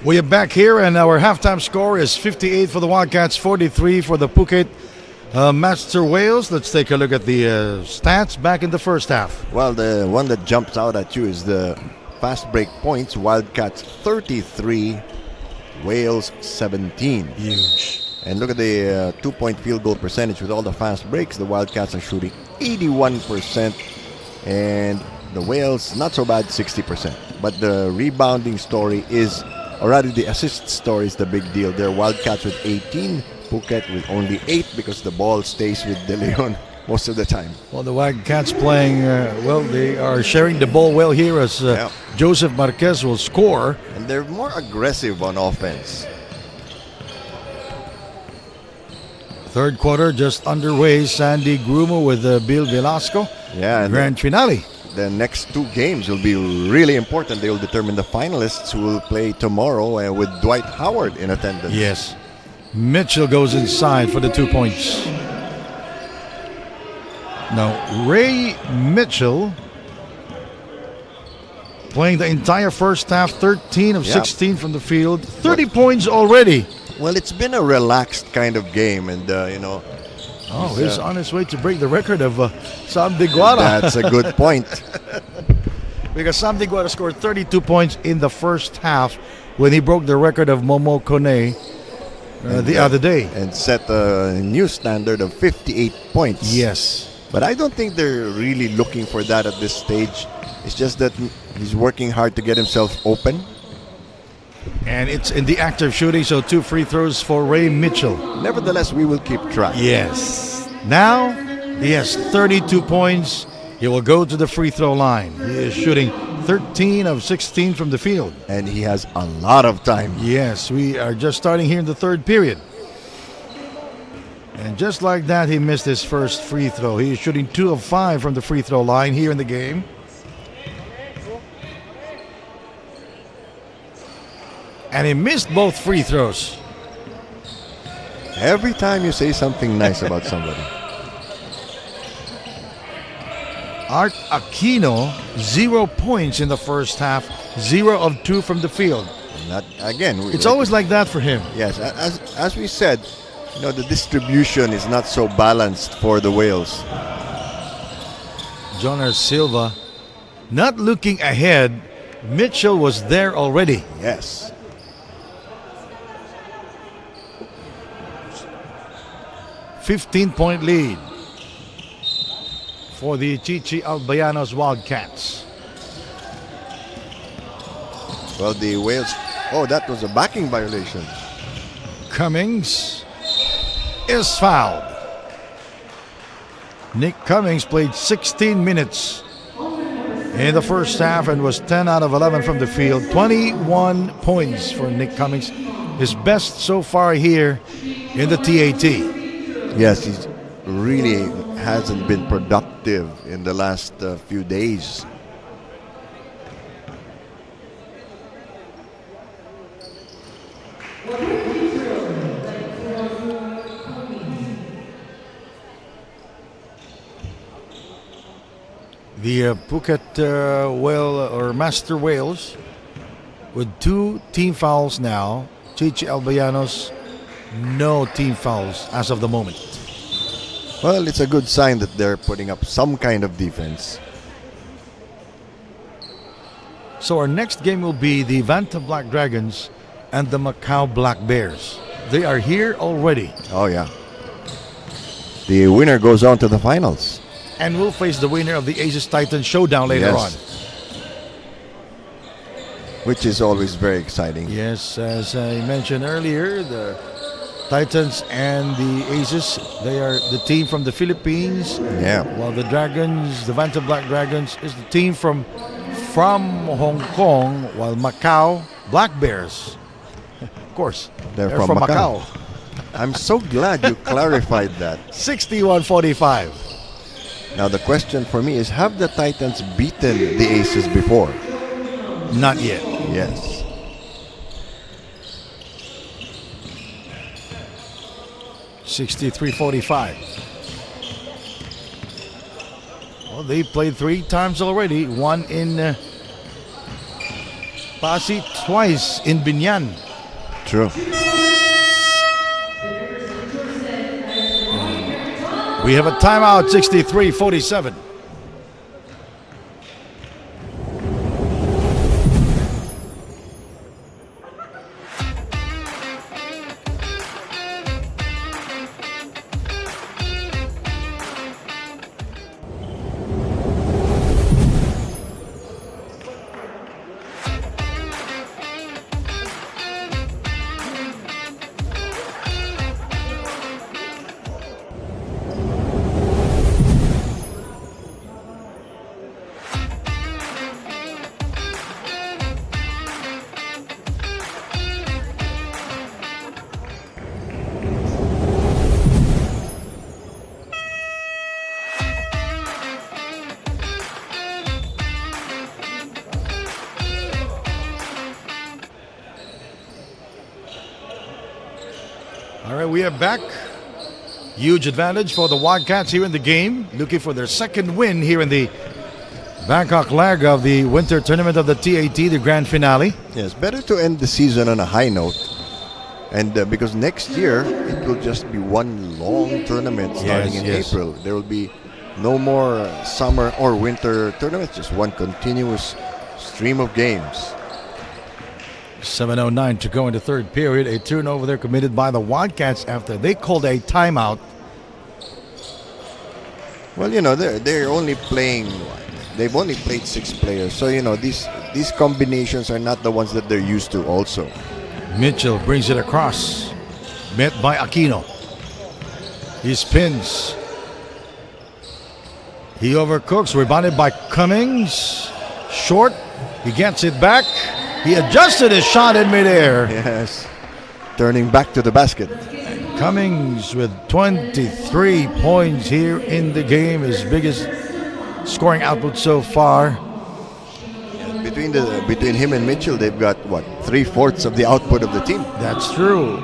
Speaker 1: We are back here, and our halftime score is 58 for the Wildcats, 43 for the Phuket Master Whales. Let's take a look at the stats back in the first half.
Speaker 2: Well, the one that jumps out at you is the fast break points. Wildcats 33, Wales 17.
Speaker 1: Huge.
Speaker 2: And look at the 2-point field goal percentage with all the fast breaks. The Wildcats are shooting 81%, and the Wales not so bad, 60%. But the rebounding story is, or rather the assist story is the big deal. They're Wildcats with 18, Phuket with only 8 because the ball stays with De Leon most of the time.
Speaker 1: Well, the Wildcats playing, they are sharing the ball well here as Joseph Marquez will score.
Speaker 2: And they're more aggressive on offense.
Speaker 1: Third quarter just underway. Sandy Grumo with Bill Velasco.
Speaker 2: Yeah, and
Speaker 1: Grand finale.
Speaker 2: the next 2 games will be really important. They will determine the finalists who will play tomorrow with Dwight Howard in attendance.
Speaker 1: Yes. Mitchell goes inside for the 2 points. Now, Ray Mitchell playing the entire first half, 13 of 16 from the field, 30 points already.
Speaker 2: Well, it's been a relaxed kind of game, and
Speaker 1: he's on his way to break the record of Sam De Guara.
Speaker 2: That's a good point.
Speaker 1: Because Sam De Guara scored 32 points in the first half when he broke the record of Momo Kone the other day.
Speaker 2: And set a new standard of 58 points.
Speaker 1: Yes.
Speaker 2: But I don't think they're really looking for that at this stage. It's just that he's working hard to get himself open.
Speaker 1: And it's in the act of shooting, so 2 free throws for Ray Mitchell.
Speaker 2: Nevertheless, we will keep track.
Speaker 1: Yes. Now, he has 32 points. He will go to the free throw line. He is shooting 13 of 16 from the field.
Speaker 2: And he has a lot of time.
Speaker 1: Yes, we are just starting here in the third period. And just like that, he missed his first free throw. He is shooting 2 of 5 from the free throw line here in the game. And he missed both free throws.
Speaker 2: Every time you say something nice about somebody.
Speaker 1: Art Aquino, 0 points in the first half, 0 of 2 from the field.
Speaker 2: Not, again,
Speaker 1: It's always like that for him.
Speaker 2: Yes, as we said, the distribution is not so balanced for the Wales.
Speaker 1: Jonas Silva, not looking ahead. Mitchell was there already.
Speaker 2: Yes.
Speaker 1: 15-point lead for the Chichi Albayanos Wildcats.
Speaker 2: Well, the Wales... Oh, that was a backing violation.
Speaker 1: Cummings is fouled. Nick Cummings played 16 minutes in the first half and was 10 out of 11 from the field. 21 points for Nick Cummings. His best so far here in the TAT.
Speaker 2: Yes, he's really hasn't been productive in the last few days.
Speaker 1: The Phuket Whale or Master Whales with 2 team fouls now. Chichi Albayanos, no team fouls as of the moment.
Speaker 2: Well, it's a good sign that they're putting up some kind of defense.
Speaker 1: So our next game will be the Vanta Black Dragons and the Macau Black Bears. They are here already.
Speaker 2: Oh, yeah. The winner goes on to the finals.
Speaker 1: And we'll face the winner of the Aces Titan Showdown later on.
Speaker 2: Which is always very exciting.
Speaker 1: Yes, as I mentioned earlier, the Titans and the Aces, they are the team from the Philippines.
Speaker 2: Yeah.
Speaker 1: While the Dragons, the Vanta Black Dragons, is the team from Hong Kong, while Macau Black Bears, of course,
Speaker 2: they're from Macau. I'm so glad you clarified that.
Speaker 1: 61-45.
Speaker 2: Now the question for me is, have the Titans beaten the Aces before?
Speaker 1: Not yet.
Speaker 2: Yes.
Speaker 1: $63-45. Well, they played 3 times already. One in Pasig, twice in Binyan.
Speaker 2: True.
Speaker 1: We have a timeout, 63-47. All right, we are back. Huge advantage for the Wildcats here in the game, looking for their second win here in the Bangkok leg of the winter tournament of the TAT, the grand finale.
Speaker 2: Yes, better to end the season on a high note. And because next year, it will just be one long tournament starting in April. There will be no more summer or winter tournaments, just one continuous stream of games.
Speaker 1: 7:09 to go in the third period. A turnover there committed by the Wildcats after they called a timeout.
Speaker 2: Well, you know, they're only playing. They've only played 6 players, so you know these combinations are not the ones that they're used to. Also,
Speaker 1: Mitchell brings it across, met by Aquino. He spins. He overcooks, rebounded by Cummings. Short. He gets it back. He adjusted his shot in midair.
Speaker 2: Yes, turning back to the basket.
Speaker 1: Cummings with 23 points here in the game, his biggest scoring output so far.
Speaker 2: Between him and Mitchell, they've got what, 3/4 of the output of the team.
Speaker 1: That's true.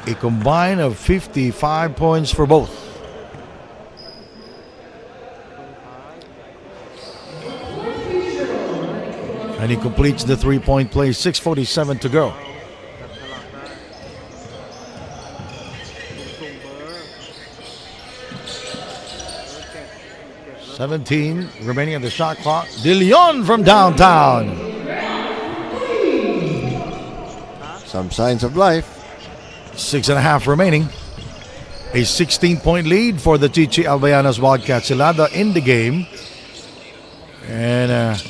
Speaker 1: A combine of 55 points for both. And he completes the 3-point play. 6:47 to go. $17 remaining on the shot clock. De Leon from downtown.
Speaker 2: Some signs of life.
Speaker 1: 6.5 remaining. A 16-point lead for the Chichi Albayanos Wildcats. Silada in the game. And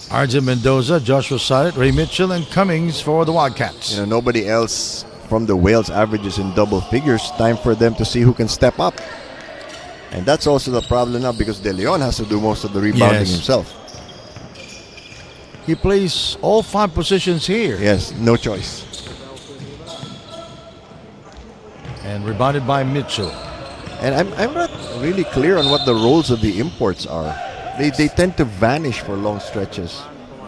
Speaker 1: Arjun Mendoza, Joshua Sadet, Ray Mitchell, and Cummings for the Wildcats.
Speaker 2: You know, nobody else from the Whales averages in double figures. Time for them to see who can step up. And that's also the problem now because De Leon has to do most of the rebounding himself.
Speaker 1: He plays all 5 positions here.
Speaker 2: Yes, no choice.
Speaker 1: And rebounded by Mitchell.
Speaker 2: And I'm not really clear on what the roles of the imports are. They tend to vanish for long stretches.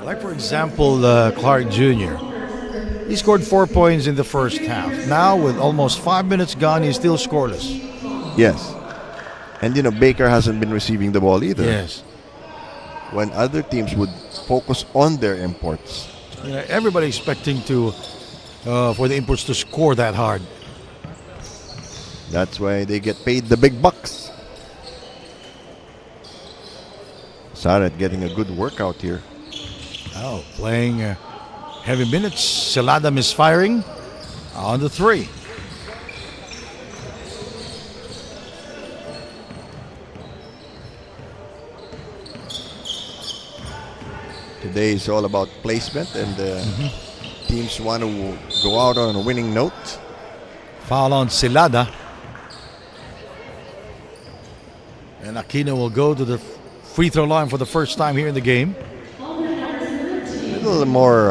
Speaker 1: Like, for example, Clark Jr. He scored 4 points in the first half. Now, with almost 5 minutes gone, he's still scoreless.
Speaker 2: Yes. And Baker hasn't been receiving the ball either.
Speaker 1: Yes.
Speaker 2: When other teams would focus on their imports.
Speaker 1: Everybody expecting for the imports to score that hard.
Speaker 2: That's why they get paid the big bucks. Saret getting a good workout here.
Speaker 1: Oh, playing heavy minutes. Celada misfiring on the 3.
Speaker 2: Today is all about placement, and teams want to go out on a winning note.
Speaker 1: Foul on Celada. And Aquino will go to the free throw line for the first time here in the game.
Speaker 2: A little more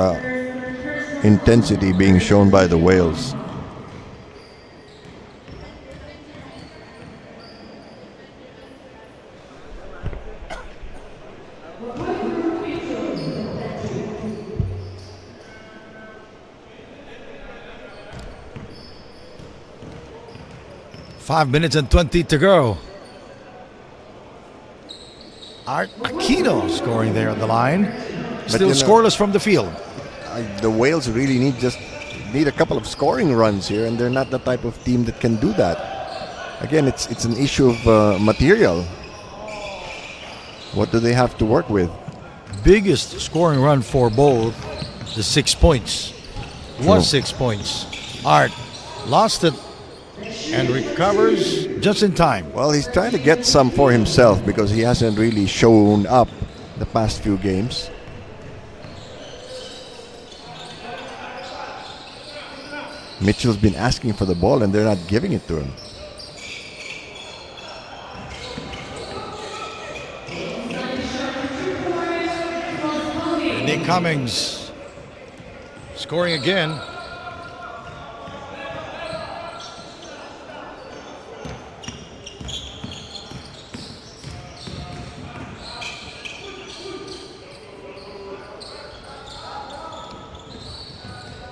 Speaker 2: intensity being shown by the Whales.
Speaker 1: Five minutes and 20 to go. Art Aquino scoring there on the line. Still scoreless from the field.
Speaker 2: The Whales really need a couple of scoring runs here, and they're not the type of team that can do that. Again, it's an issue of material. What do they have to work with?
Speaker 1: Biggest scoring run for both, the 6 points. Was 6 points. Art lost it and recovers just in time.
Speaker 2: Well, he's trying to get some for himself because he hasn't really shown up the past few games. Mitchell's been asking for the ball and they're not giving it to him.
Speaker 1: Nick Cummings scoring again.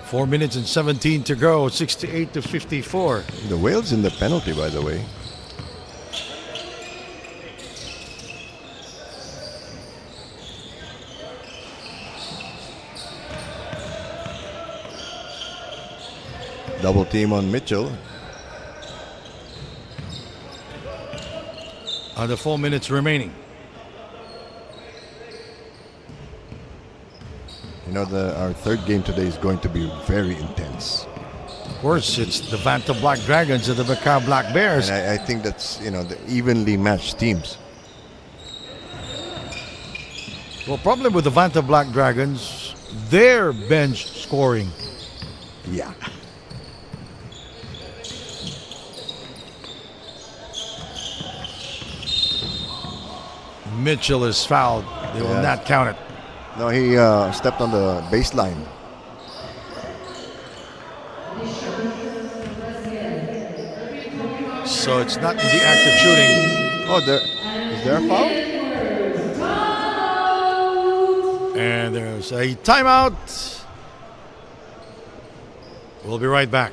Speaker 1: Four minutes and 17 to go, 68-54.
Speaker 2: The Whales in the penalty, by the way. Double team on Mitchell.
Speaker 1: Under 4 minutes remaining.
Speaker 2: You know, our third game today is going to be very intense.
Speaker 1: Of course, it's the Vanta Black Dragons and the Macau Black Bears.
Speaker 2: And I think that's, the evenly matched teams.
Speaker 1: Well, problem with the Vanta Black Dragons, their bench scoring.
Speaker 2: Yeah.
Speaker 1: Mitchell is fouled. They will not count it.
Speaker 2: No, he stepped on the baseline.
Speaker 1: So it's not in the act of shooting.
Speaker 2: Oh, is there a foul?
Speaker 1: And there's a timeout. We'll be right back.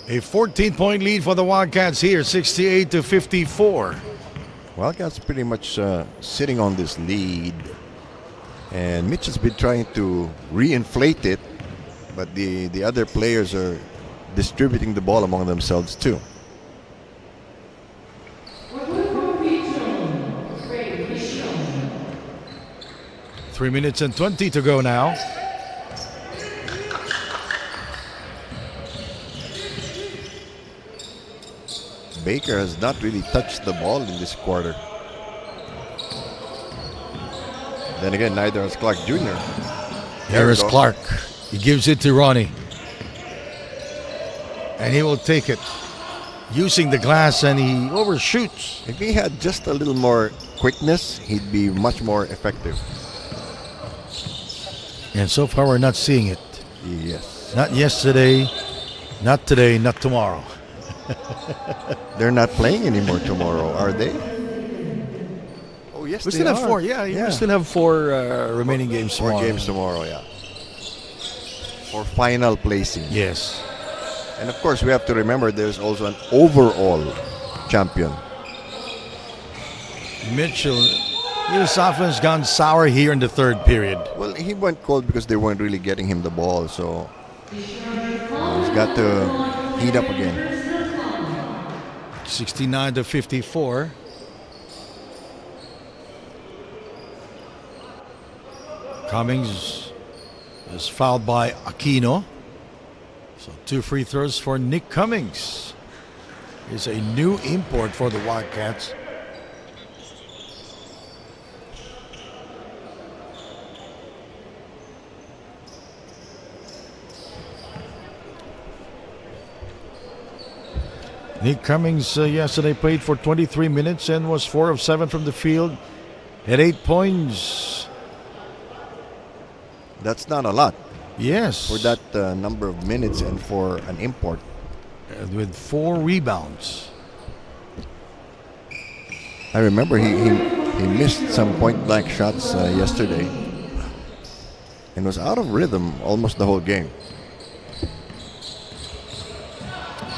Speaker 1: A 14-point lead for the Wildcats here, 68-54.
Speaker 2: Wildcats pretty much sitting on this lead. And Mitch has been trying to reinflate it, but the other players are distributing the ball among themselves too.
Speaker 1: Three minutes and 20 to go now.
Speaker 2: Baker has not really touched the ball in this quarter. Then again, neither has Clark Jr.
Speaker 1: Here is Clark. He gives it to Ronnie. And he will take it. Using the glass, and he overshoots.
Speaker 2: If he had just a little more quickness, he'd be much more effective.
Speaker 1: And so far, we're not seeing it.
Speaker 2: Yes.
Speaker 1: Not yesterday, not today, not tomorrow.
Speaker 2: They're not playing anymore tomorrow, are they? Oh, yes,
Speaker 1: We
Speaker 2: they
Speaker 1: still have
Speaker 2: are.
Speaker 1: four. Yeah, we still have four remaining games tomorrow.
Speaker 2: 4 games tomorrow, yeah. For final placing.
Speaker 1: Yes.
Speaker 2: And of course, we have to remember there's also an overall champion.
Speaker 1: Mitchell, his offense gone sour here in the third period.
Speaker 2: Well, he went cold because they weren't really getting him the ball, so he's got to heat up again.
Speaker 1: 69-54. Cummings is fouled by Aquino. So 2 free throws for Nick Cummings. He's a new import for the Wildcats. Nick Cummings yesterday played for 23 minutes and was 4 of 7 from the field. Had 8 points.
Speaker 2: That's not a lot
Speaker 1: Yes.
Speaker 2: for that number of minutes and for an import.
Speaker 1: With 4 rebounds.
Speaker 2: I remember he missed some point-blank shots yesterday and was out of rhythm almost the whole game.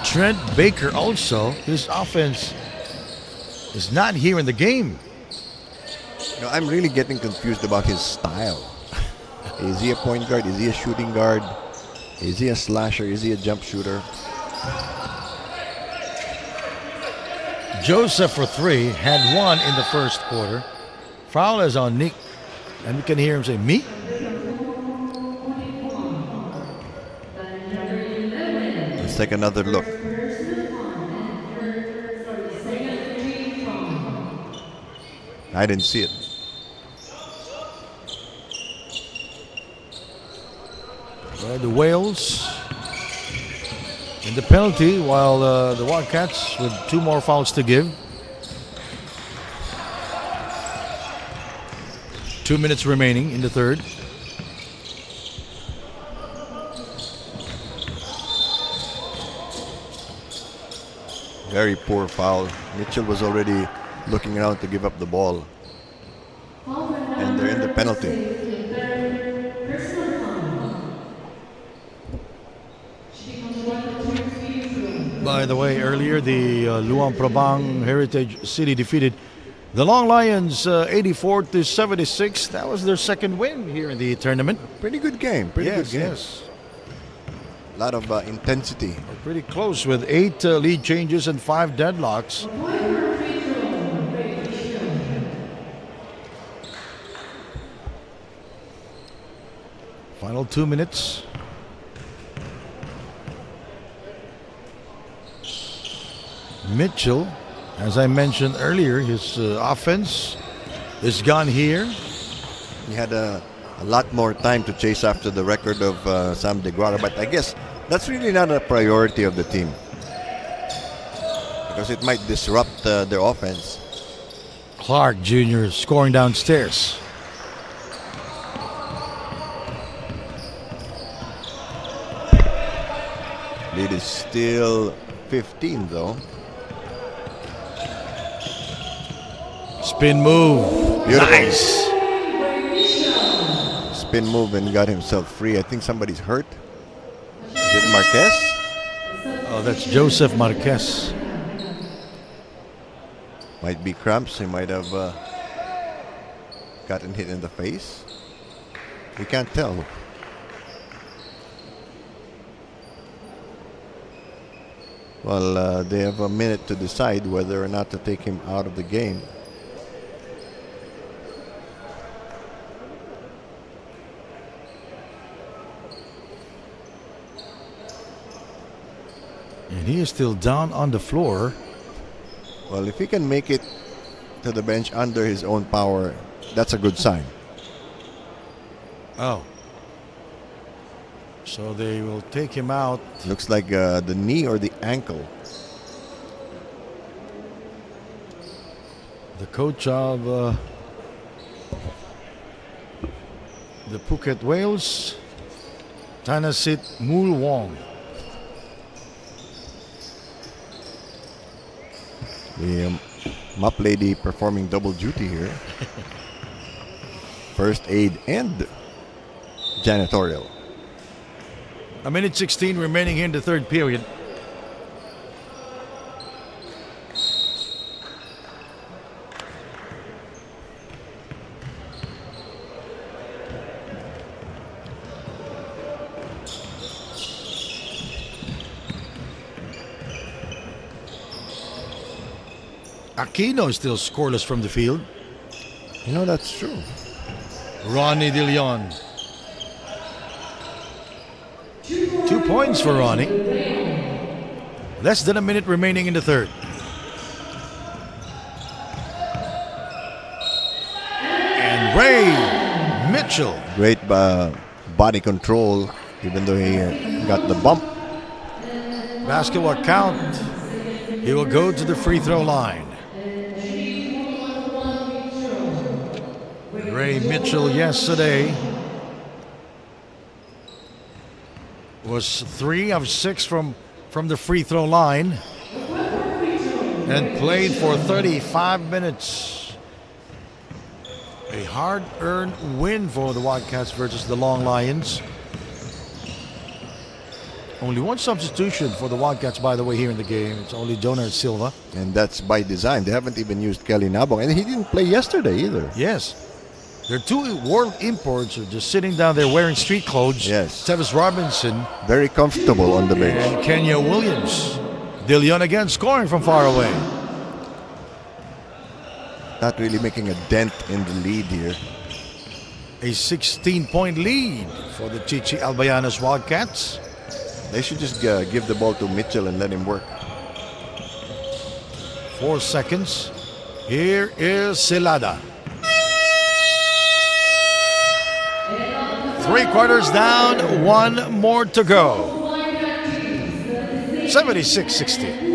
Speaker 1: Trent Baker also, his offense is not here in the game.
Speaker 2: You know, I'm really getting confused about his style. Is he a point guard? Is he a shooting guard? Is he a slasher? Is he a jump shooter?
Speaker 1: Joseph for 3, had 1 in the first quarter. Foul is on Nick, and we can hear him say, "Me?"
Speaker 2: Let's take another look. I didn't see it.
Speaker 1: The Whales in the penalty, while the Wildcats with 2 more fouls to give. 2 minutes remaining in the third.
Speaker 2: Very poor foul. Mitchell was already looking around to give up the ball. And they're in the penalty.
Speaker 1: By the way, earlier the Luang Prabang Heritage City defeated the Long Lions 84-76. That was their second win here in the tournament.
Speaker 2: Pretty good game. Pretty good game.
Speaker 1: Yes.
Speaker 2: A lot of intensity.
Speaker 1: Pretty close with 8 lead changes and 5 deadlocks. Final 2 minutes. Mitchell, as I mentioned earlier, his offense is gone here.
Speaker 2: He had a lot more time to chase after the record of Sam DeGuara, but I guess that's really not a priority of the team because it might disrupt their offense.
Speaker 1: Clark Jr. scoring downstairs.
Speaker 2: Lead is still 15 though.
Speaker 1: Spin move.
Speaker 2: Beautiful.
Speaker 1: Nice.
Speaker 2: Spin move and got himself free. I think somebody's hurt. Is it Marquez?
Speaker 1: Oh, that's Joseph Marquez.
Speaker 2: Might be cramps. He might have gotten hit in the face. We can't tell. Well, they have a minute to decide whether or not to take him out of the game.
Speaker 1: And he is still down on the floor.
Speaker 2: Well, if he can make it to the bench under his own power, that's a good sign.
Speaker 1: Oh. So they will take him out.
Speaker 2: Looks like the knee or the ankle.
Speaker 1: The coach of the Phuket Whales, Thanasit Mulwong.
Speaker 2: The mop lady performing double duty here. First aid and janitorial.
Speaker 1: A minute 16 remaining in the third period. Aquino is still scoreless from the field.
Speaker 2: You know, that's true.
Speaker 1: Ronnie De Leon. 2 points for Ronnie. Less than a minute remaining in the third. And Ray Mitchell.
Speaker 2: Great body control, even though he got the bump.
Speaker 1: Basketball count. He will go to the free throw line. Ray Mitchell yesterday was 3 of 6 from the free throw line and played for 35 minutes. A hard-earned win for the Wildcats versus the Long Lions. Only one substitution for the Wildcats, by the way, here in the game. It's only Jonar Silva.
Speaker 2: And that's by design. They haven't even used Kelly Nabong. And he didn't play yesterday either.
Speaker 1: Yes. There are 2 world imports who are just sitting down there wearing street clothes.
Speaker 2: Yes.
Speaker 1: Tevis Robinson
Speaker 2: Very comfortable on the bench.
Speaker 1: and Kenya Williams. De Leon again scoring from far away.
Speaker 2: Not really making a dent in the lead here.
Speaker 1: A 16-point lead for the Chichi Albayanos Wildcats.
Speaker 2: They should just give the ball to Mitchell and let him work.
Speaker 1: 4 seconds. Here is Silada. 3 quarters down, 1 more to go. 76-60.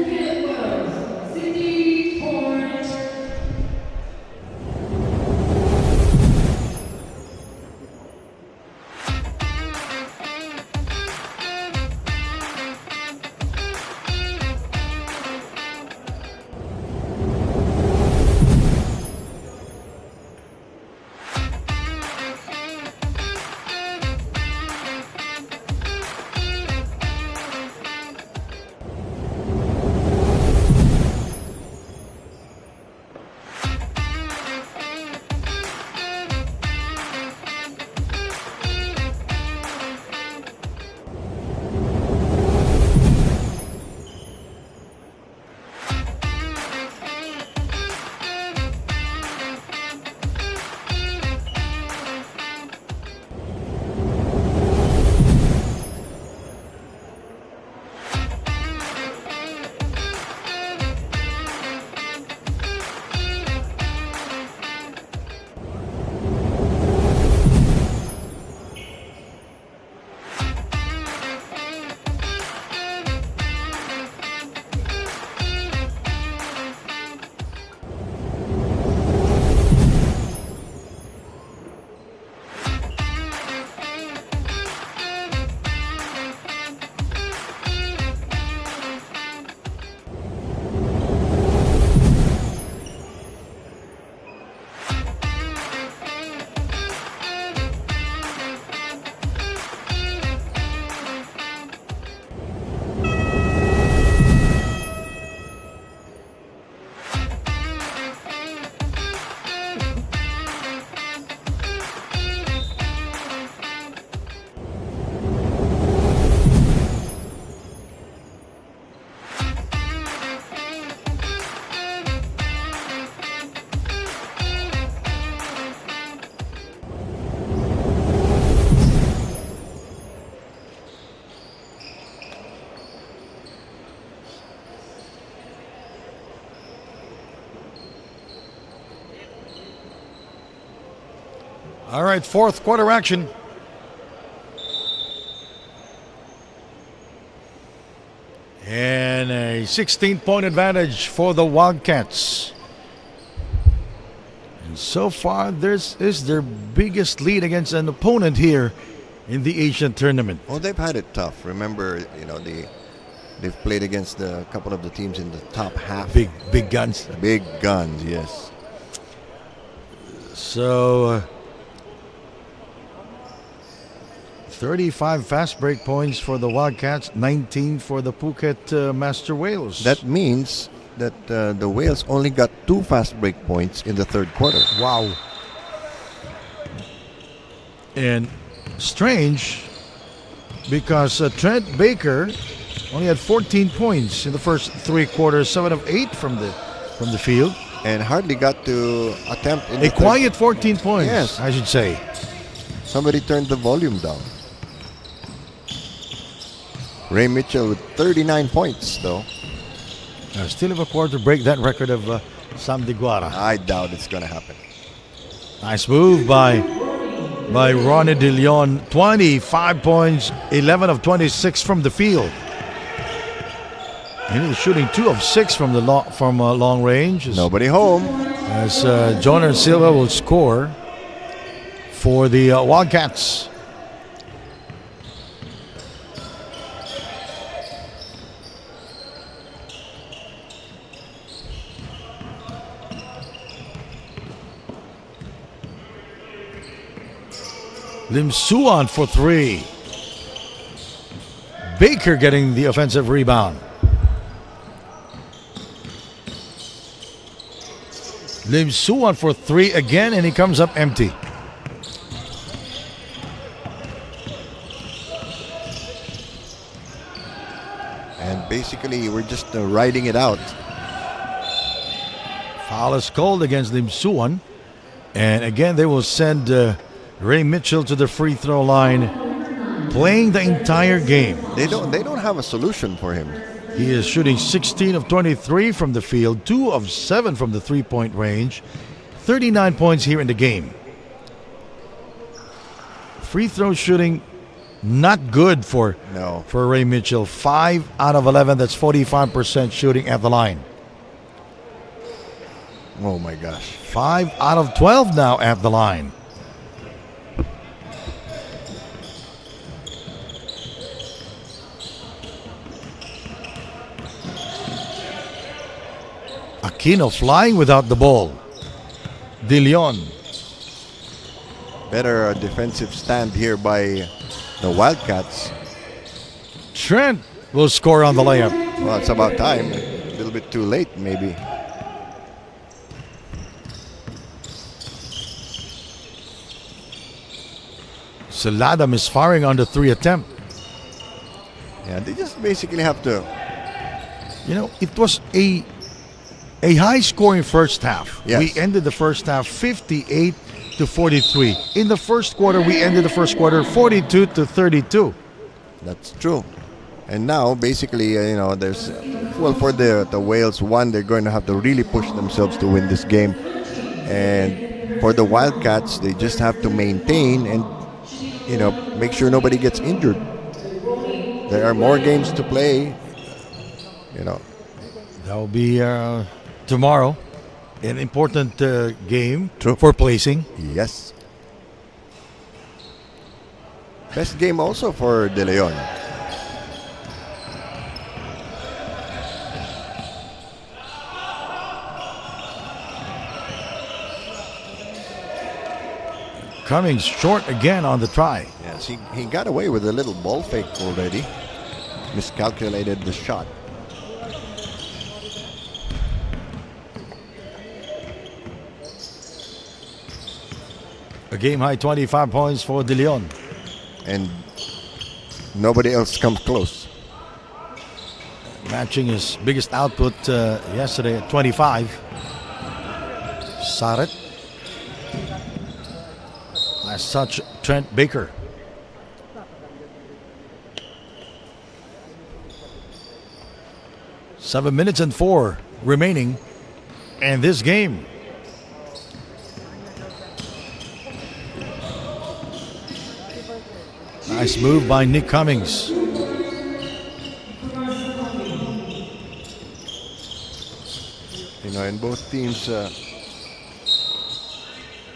Speaker 1: All right, fourth quarter action. And a 16-point advantage for the Wildcats. And so far, this is their biggest lead against an opponent here in the Asian tournament.
Speaker 2: Well, they've had it tough. Remember, they've played against a couple of the teams in the top half.
Speaker 1: Big guns.
Speaker 2: Big guns, yes.
Speaker 1: So, 35 fast break points for the Wildcats, 19 for the Phuket Master Whales.
Speaker 2: That means that the Whales only got 2 fast break points in the third quarter.
Speaker 1: Wow. And strange because Trent Baker only had 14 points in the first 3 quarters, 7 of 8 from the field.
Speaker 2: And hardly got to attempt in
Speaker 1: A quiet 14 points,
Speaker 2: yes,
Speaker 1: I should say.
Speaker 2: Somebody turned the volume down. Ray Mitchell with 39 points, though.
Speaker 1: Still have a quarter to break that record of Sam Diguara.
Speaker 2: I doubt it's going to happen.
Speaker 1: Nice move by Ronnie De Leon. 25 points, 11 of 26 from the field. And he's shooting 2 of 6 from long range.
Speaker 2: Nobody home.
Speaker 1: As Joner Silva will score for the Wildcats. Lim Suan for 3. Baker getting the offensive rebound. Lim Suan for 3 again, and he comes up empty.
Speaker 2: And basically, we're just riding it out.
Speaker 1: Foul is called against Lim Suan. And again, they will send Ray Mitchell to the free throw line, playing the entire game.
Speaker 2: They don't have a solution for him.
Speaker 1: He is shooting 16 of 23 from the field, 2 of 7 from the three-point range, 39 points here in the game. Free throw shooting not good for Ray Mitchell. 5 out of 11, that's 45% shooting at the line.
Speaker 2: Oh my gosh.
Speaker 1: 5 out of 12 now at the line. Aquino flying without the ball. De Leon.
Speaker 2: Better defensive stand here by the Wildcats.
Speaker 1: Trent will score on the layup.
Speaker 2: Well, it's about time. A little bit too late, maybe.
Speaker 1: Salada misfiring on the 3 attempt.
Speaker 2: Yeah, they just basically have to.
Speaker 1: It was a high-scoring first half.
Speaker 2: Yes.
Speaker 1: We ended the first half 58-43. In the first quarter, we ended the first quarter 42-32.
Speaker 2: That's true. And now, basically, there's for the Wales, one, they're going to have to really push themselves to win this game, and for the Wildcats, they just have to maintain and make sure nobody gets injured. There are more games to play.
Speaker 1: That will be tomorrow, an important game for placing.
Speaker 2: Yes. Best game also for De Leon.
Speaker 1: Coming short again on the try.
Speaker 2: Yes, he got away with a little ball fake already. Miscalculated the shot.
Speaker 1: A game-high 25 points for De Leon.
Speaker 2: And nobody else comes close.
Speaker 1: Matching his biggest output yesterday at 25. Saret. As such, Trent Baker. Seven minutes and 4 remaining in this game. Nice move by Nick Cummings.
Speaker 2: You know, and both teams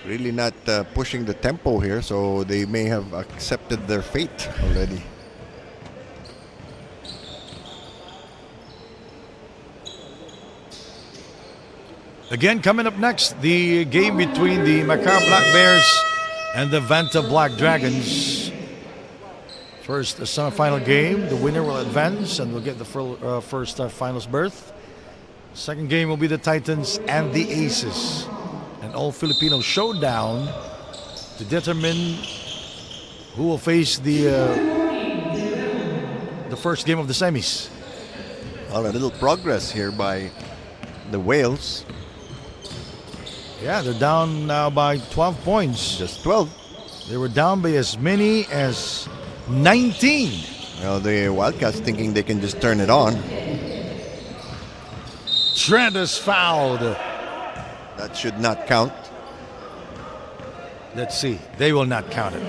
Speaker 2: really not pushing the tempo here, so they may have accepted their fate already.
Speaker 1: Again, coming up next, the game between the Macau Black Bears and the Vanta Black Dragons. First, the semifinal game. The winner will advance and will get the first finals berth. Second game will be the Titans and the Aces. An all-Filipino showdown to determine who will face the first game of the semis.
Speaker 2: Well, a little progress here by the Whales.
Speaker 1: Yeah, they're down now by 12 points.
Speaker 2: Just 12.
Speaker 1: They were down by as many as 19.
Speaker 2: Well, the Wildcats thinking they can just turn it on.
Speaker 1: Trent is fouled.
Speaker 2: That should not count.
Speaker 1: Let's see. They will not count it.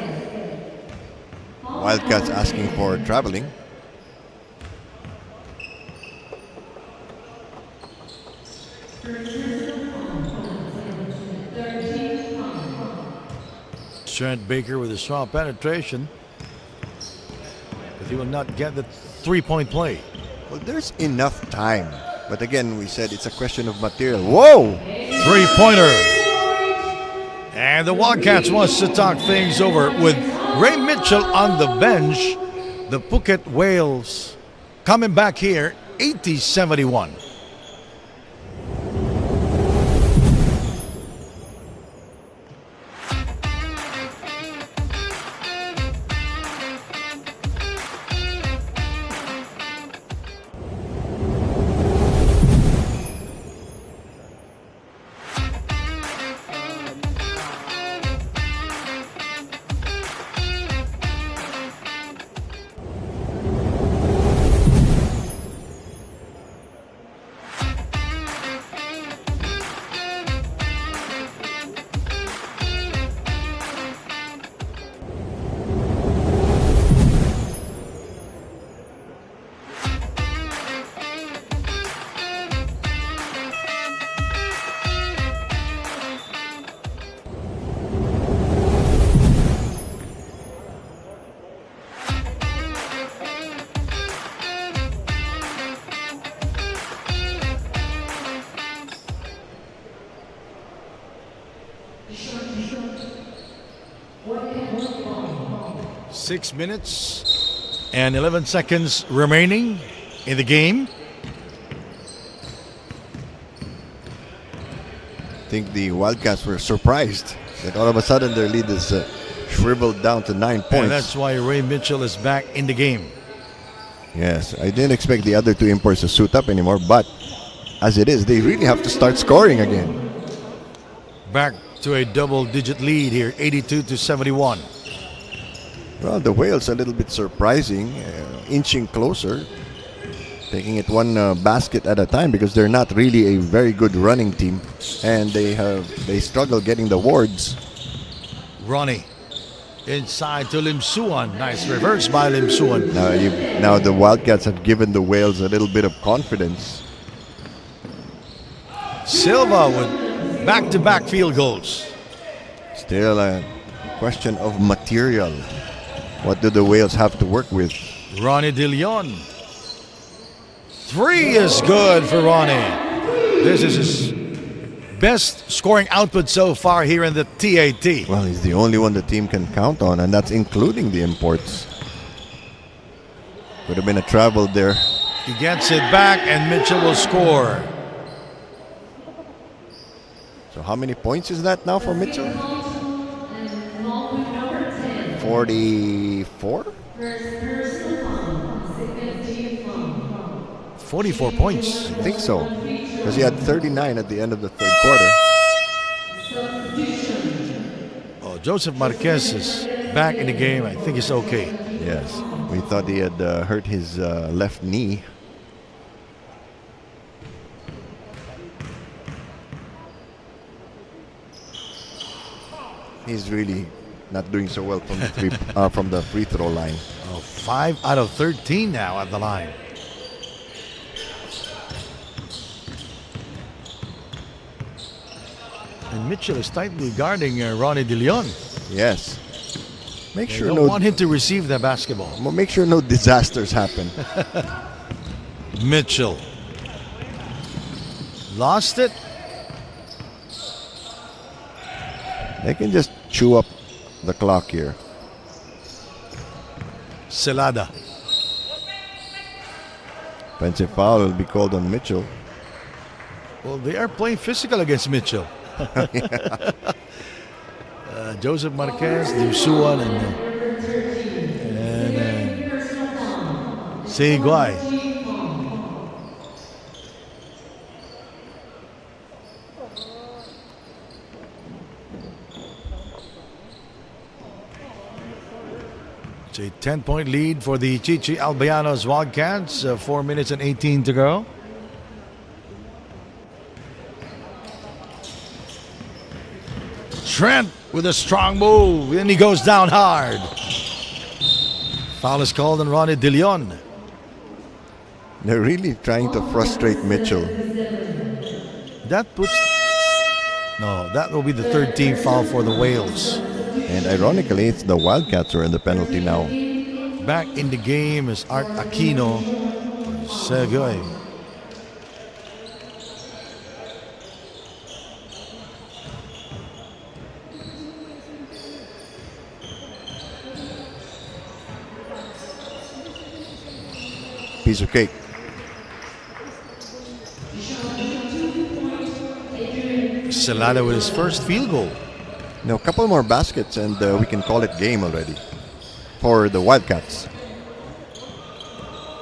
Speaker 2: Wildcats asking for traveling.
Speaker 1: Trent Baker with a strong penetration. But he will not get the three-point play.
Speaker 2: Well, there's enough time. But again, we said it's a question of material. Whoa!
Speaker 1: Three-pointer. And the Wildcats wants to talk things over with Ray Mitchell on the bench. The Phuket Whales coming back here 80-71. Six minutes and 11 seconds remaining in the game.
Speaker 2: I think the Wildcats were surprised that all of a sudden their lead is shriveled down to 9 points.
Speaker 1: And that's why Ray Mitchell is back in the game.
Speaker 2: Yes, I didn't expect the other two imports to suit up anymore, but as it is, they really have to start scoring again.
Speaker 1: Back to a double-digit lead here, 82-71.
Speaker 2: Well, the Whales a little bit surprising, inching closer, taking it one basket at a time because they're not really a very good running team, and they struggle getting the wards.
Speaker 1: Ronnie inside to Lim Suan. Nice reverse by Lim Suan.
Speaker 2: Now the Wildcats have given the Whales a little bit of confidence.
Speaker 1: Silva with back-to-back field goals.
Speaker 2: Still a question of material. What do the Whales have to work with?
Speaker 1: Ronnie De Leon. Three is good for Ronnie. This is his best scoring output so far here in the TAT.
Speaker 2: Well, he's the only one the team can count on, and that's including the imports. Could have been a travel there.
Speaker 1: He gets it back, and Mitchell will score.
Speaker 2: So how many points is that now for Mitchell? 44?
Speaker 1: 44 points.
Speaker 2: I think so. Because he had 39 at the end of the third quarter.
Speaker 1: Oh, Joseph Marquez is back in the game. I think he's okay.
Speaker 2: Yes. We thought he had hurt his left knee. He's really not doing so well from the from the free throw line.
Speaker 1: Oh, 5 out of 13 now at the line. And Mitchell is tightly guarding Ronnie De Leon.
Speaker 2: Yes. Make
Speaker 1: They
Speaker 2: sure
Speaker 1: don't want him to receive the basketball.
Speaker 2: make sure no disasters happen.
Speaker 1: Mitchell lost it.
Speaker 2: They can just chew up the clock here.
Speaker 1: Celada.
Speaker 2: Offensive foul will be called on Mitchell.
Speaker 1: Well, they are playing physical against Mitchell. Joseph Marquez, Dimsuan, and Seiguay. It's a 10-point lead for the Chichi Albayanos Wildcats. 4 minutes and 18 to go. Trent with a strong move, and he goes down hard. Foul is called on Ronnie De Leon.
Speaker 2: They're really trying to frustrate Mitchell.
Speaker 1: That will be the third team foul for the Whales.
Speaker 2: And ironically, it's the Wildcats who are in the penalty now.
Speaker 1: Back in the game is Art Aquino. Sergey.
Speaker 2: Piece of cake.
Speaker 1: Celada with his first field goal.
Speaker 2: Now, a couple more baskets and we can call it game already for the Wildcats.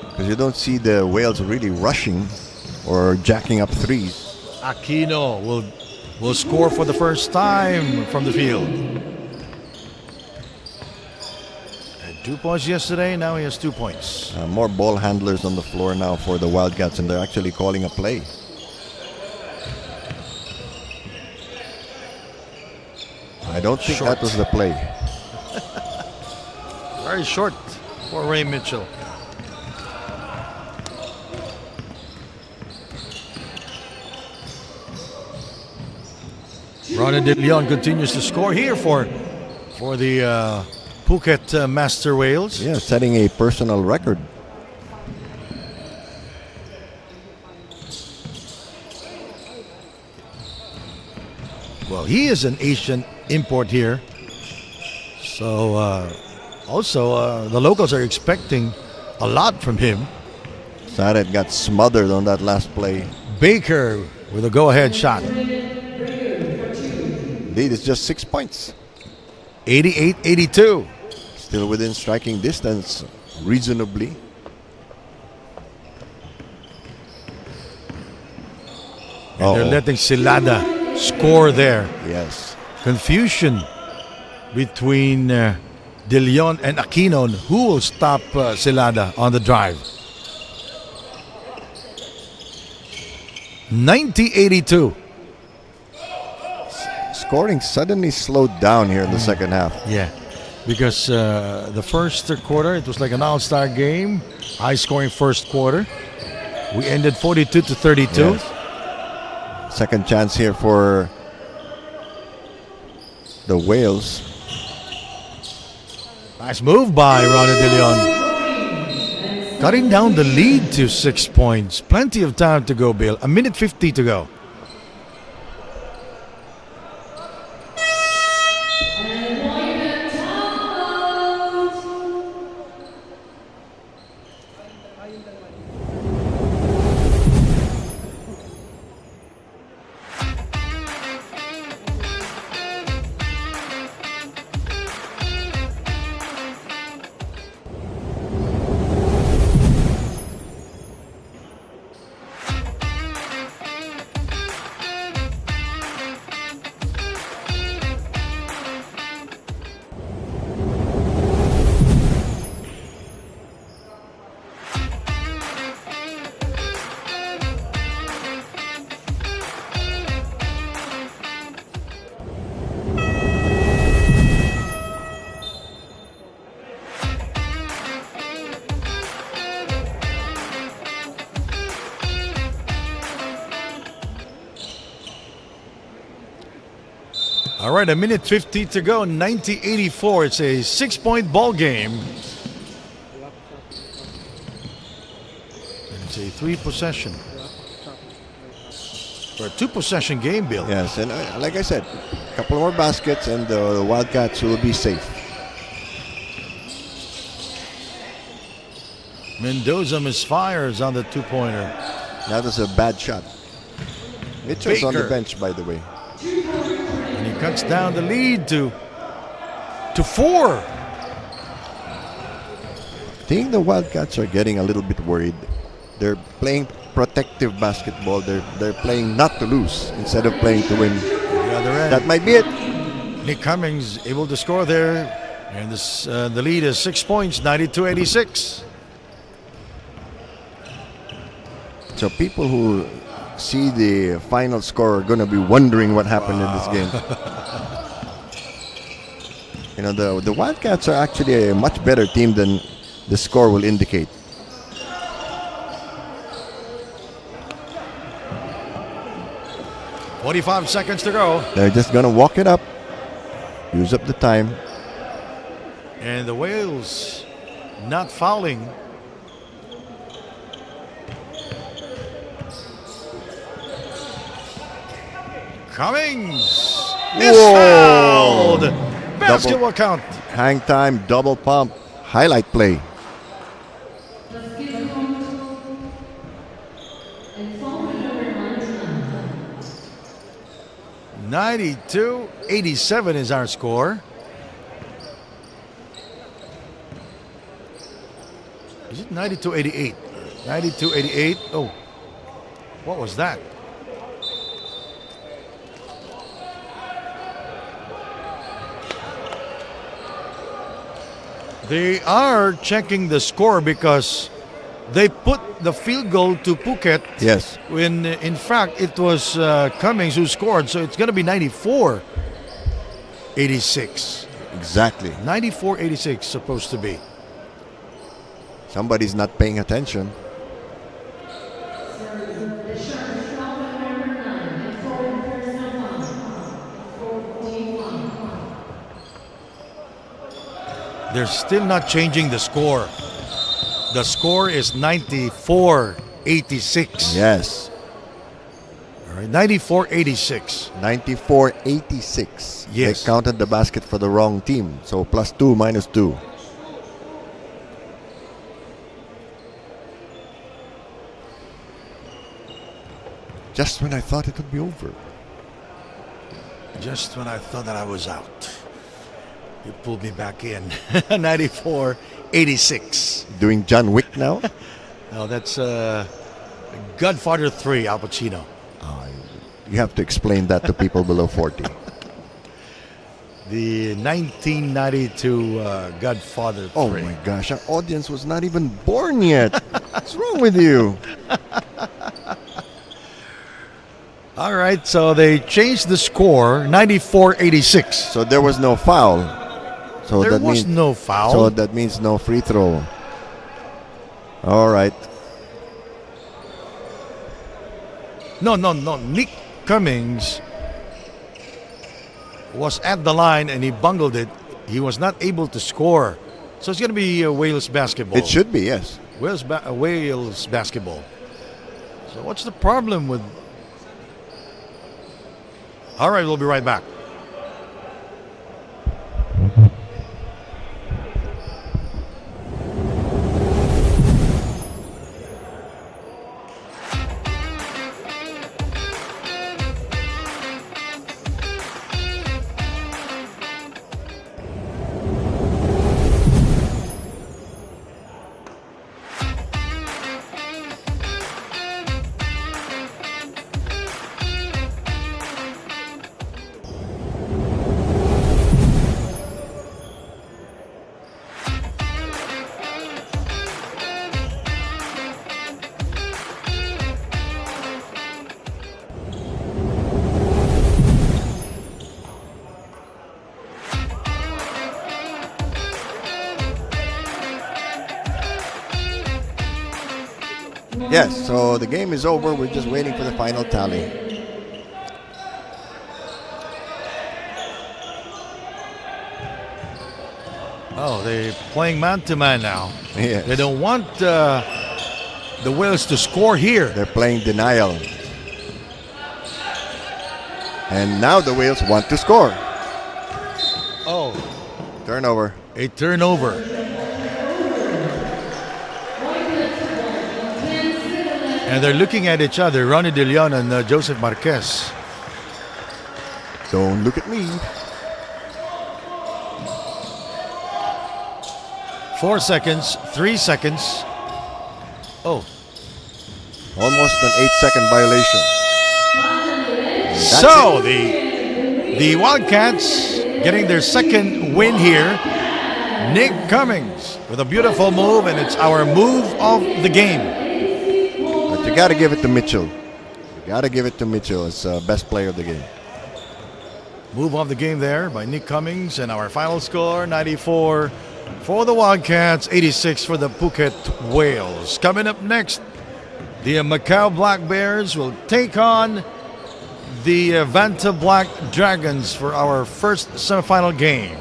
Speaker 2: Because you don't see the Whales really rushing or jacking up threes.
Speaker 1: Aquino will score for the first time from the field. Had 2 points yesterday, now he has 2 points.
Speaker 2: More ball handlers on the floor now for the Wildcats, and they're actually calling a play. I don't think that was the play.
Speaker 1: Very short for Ray Mitchell. Ronnie De Leon continues to score here for the Phuket Master Whales.
Speaker 2: Yeah, setting a personal record.
Speaker 1: Well, he is an Asian import here. So also the locals are expecting a lot from him.
Speaker 2: Saret got smothered on that last play.
Speaker 1: Baker with a go-ahead shot.
Speaker 2: Lead is just 6 points.
Speaker 1: 88-82.
Speaker 2: Still within striking distance, reasonably.
Speaker 1: And they're letting Celada score there.
Speaker 2: Yes.
Speaker 1: Confusion between De Leon and Aquino. Who will stop Celada on the drive? 90-82.
Speaker 2: Scoring suddenly slowed down here in the second half.
Speaker 1: Yeah, because the first quarter, it was like an all-star game. High-scoring first quarter. We ended 42-32.
Speaker 2: Yes. Second chance here for the Whales.
Speaker 1: Nice move by Ronnie De Leon. Cutting down the lead to 6 points. Plenty of time to go, Bill. 1:50 to go. All right, a minute 50 to go. 90-84. It's a 6-point ball game. And it's a 3-possession or a 2-possession game, Bill.
Speaker 2: Yes, and like I said, a couple more baskets and the Wildcats will be safe.
Speaker 1: Mendoza misfires on the 2-pointer.
Speaker 2: That was a bad shot. Mitchell's on the
Speaker 1: Baker.
Speaker 2: bench, by the way.
Speaker 1: And he cuts down the lead to 4.
Speaker 2: I think the Wildcats are getting a little bit worried. They're playing protective basketball. They're playing not to lose instead of playing to win.
Speaker 1: The other end.
Speaker 2: That might be it.
Speaker 1: Nick Cummings able to score there. And this, the lead is 6 points, 92-86.
Speaker 2: So people who see the final score are going to be wondering what happened in this game. You know, the Wildcats are actually a much better team than the score will indicate.
Speaker 1: Forty-five seconds to go.
Speaker 2: They're just going to walk it up, use up the time.
Speaker 1: And the Whales not fouling. Cummings is fouled. Basketball count.
Speaker 2: Hang time, double pump, highlight play.
Speaker 1: (92-87) is our score. Is it 92-88? 92-88. Oh, what was that? They are checking the score because they put the field goal to Phuket.
Speaker 2: Yes.
Speaker 1: When in fact it was Cummings who scored, so it's going to be 94-86.
Speaker 2: Exactly.
Speaker 1: 94-86 supposed to be.
Speaker 2: Somebody's not paying attention.
Speaker 1: They're still not changing the score. The score is 94-86.
Speaker 2: Yes.
Speaker 1: All right, 94-86.
Speaker 2: 94-86.
Speaker 1: Yes.
Speaker 2: They counted the basket for the wrong team. So +2, -2. Just when I thought it would be over.
Speaker 1: Just when I thought that I was out, you pulled me back in. 94-86.
Speaker 2: Doing John Wick now?
Speaker 1: No, that's Godfather 3, Al Pacino.
Speaker 2: You have to explain that to people below 40.
Speaker 1: The 1992 Godfather 3.
Speaker 2: Oh my gosh, our audience was not even born yet. What's wrong with you?
Speaker 1: All right, so they changed the score, 94-86.
Speaker 2: So there was no foul. So
Speaker 1: There
Speaker 2: that
Speaker 1: was
Speaker 2: means
Speaker 1: no foul.
Speaker 2: So that means no free throw. All right.
Speaker 1: No. Nick Cummings was at the line and he bungled it. He was not able to score. So it's going to be Wales basketball.
Speaker 2: It should be, yes.
Speaker 1: Wales basketball. So what's the problem with... All right, we'll be right back.
Speaker 2: Yes, so the game is over. We're just waiting for the final tally.
Speaker 1: Oh, they're playing man-to-man now.
Speaker 2: Yes.
Speaker 1: They don't want the Whales to score here.
Speaker 2: They're playing denial. And now the Whales want to score.
Speaker 1: Oh,
Speaker 2: Turnover.
Speaker 1: a turnover. And they're looking at each other, Ronnie De Leon and Joseph Marquez.
Speaker 2: Don't look at me.
Speaker 1: 4 seconds, 3 seconds. Oh,
Speaker 2: Almost an 8-second violation.
Speaker 1: so the Wildcats getting their second win here. Nick Cummings with a beautiful move, and it's our move of the game.
Speaker 2: But you got to give it to Mitchell. You got to give it to Mitchell as best player of the game.
Speaker 1: Move of the game there by Nick Cummings, and our final score 94 for the Wildcats, 86 for the Phuket Whales. Coming up next, the Macau Black Bears will take on the Vanta Black Dragons for our first semifinal game.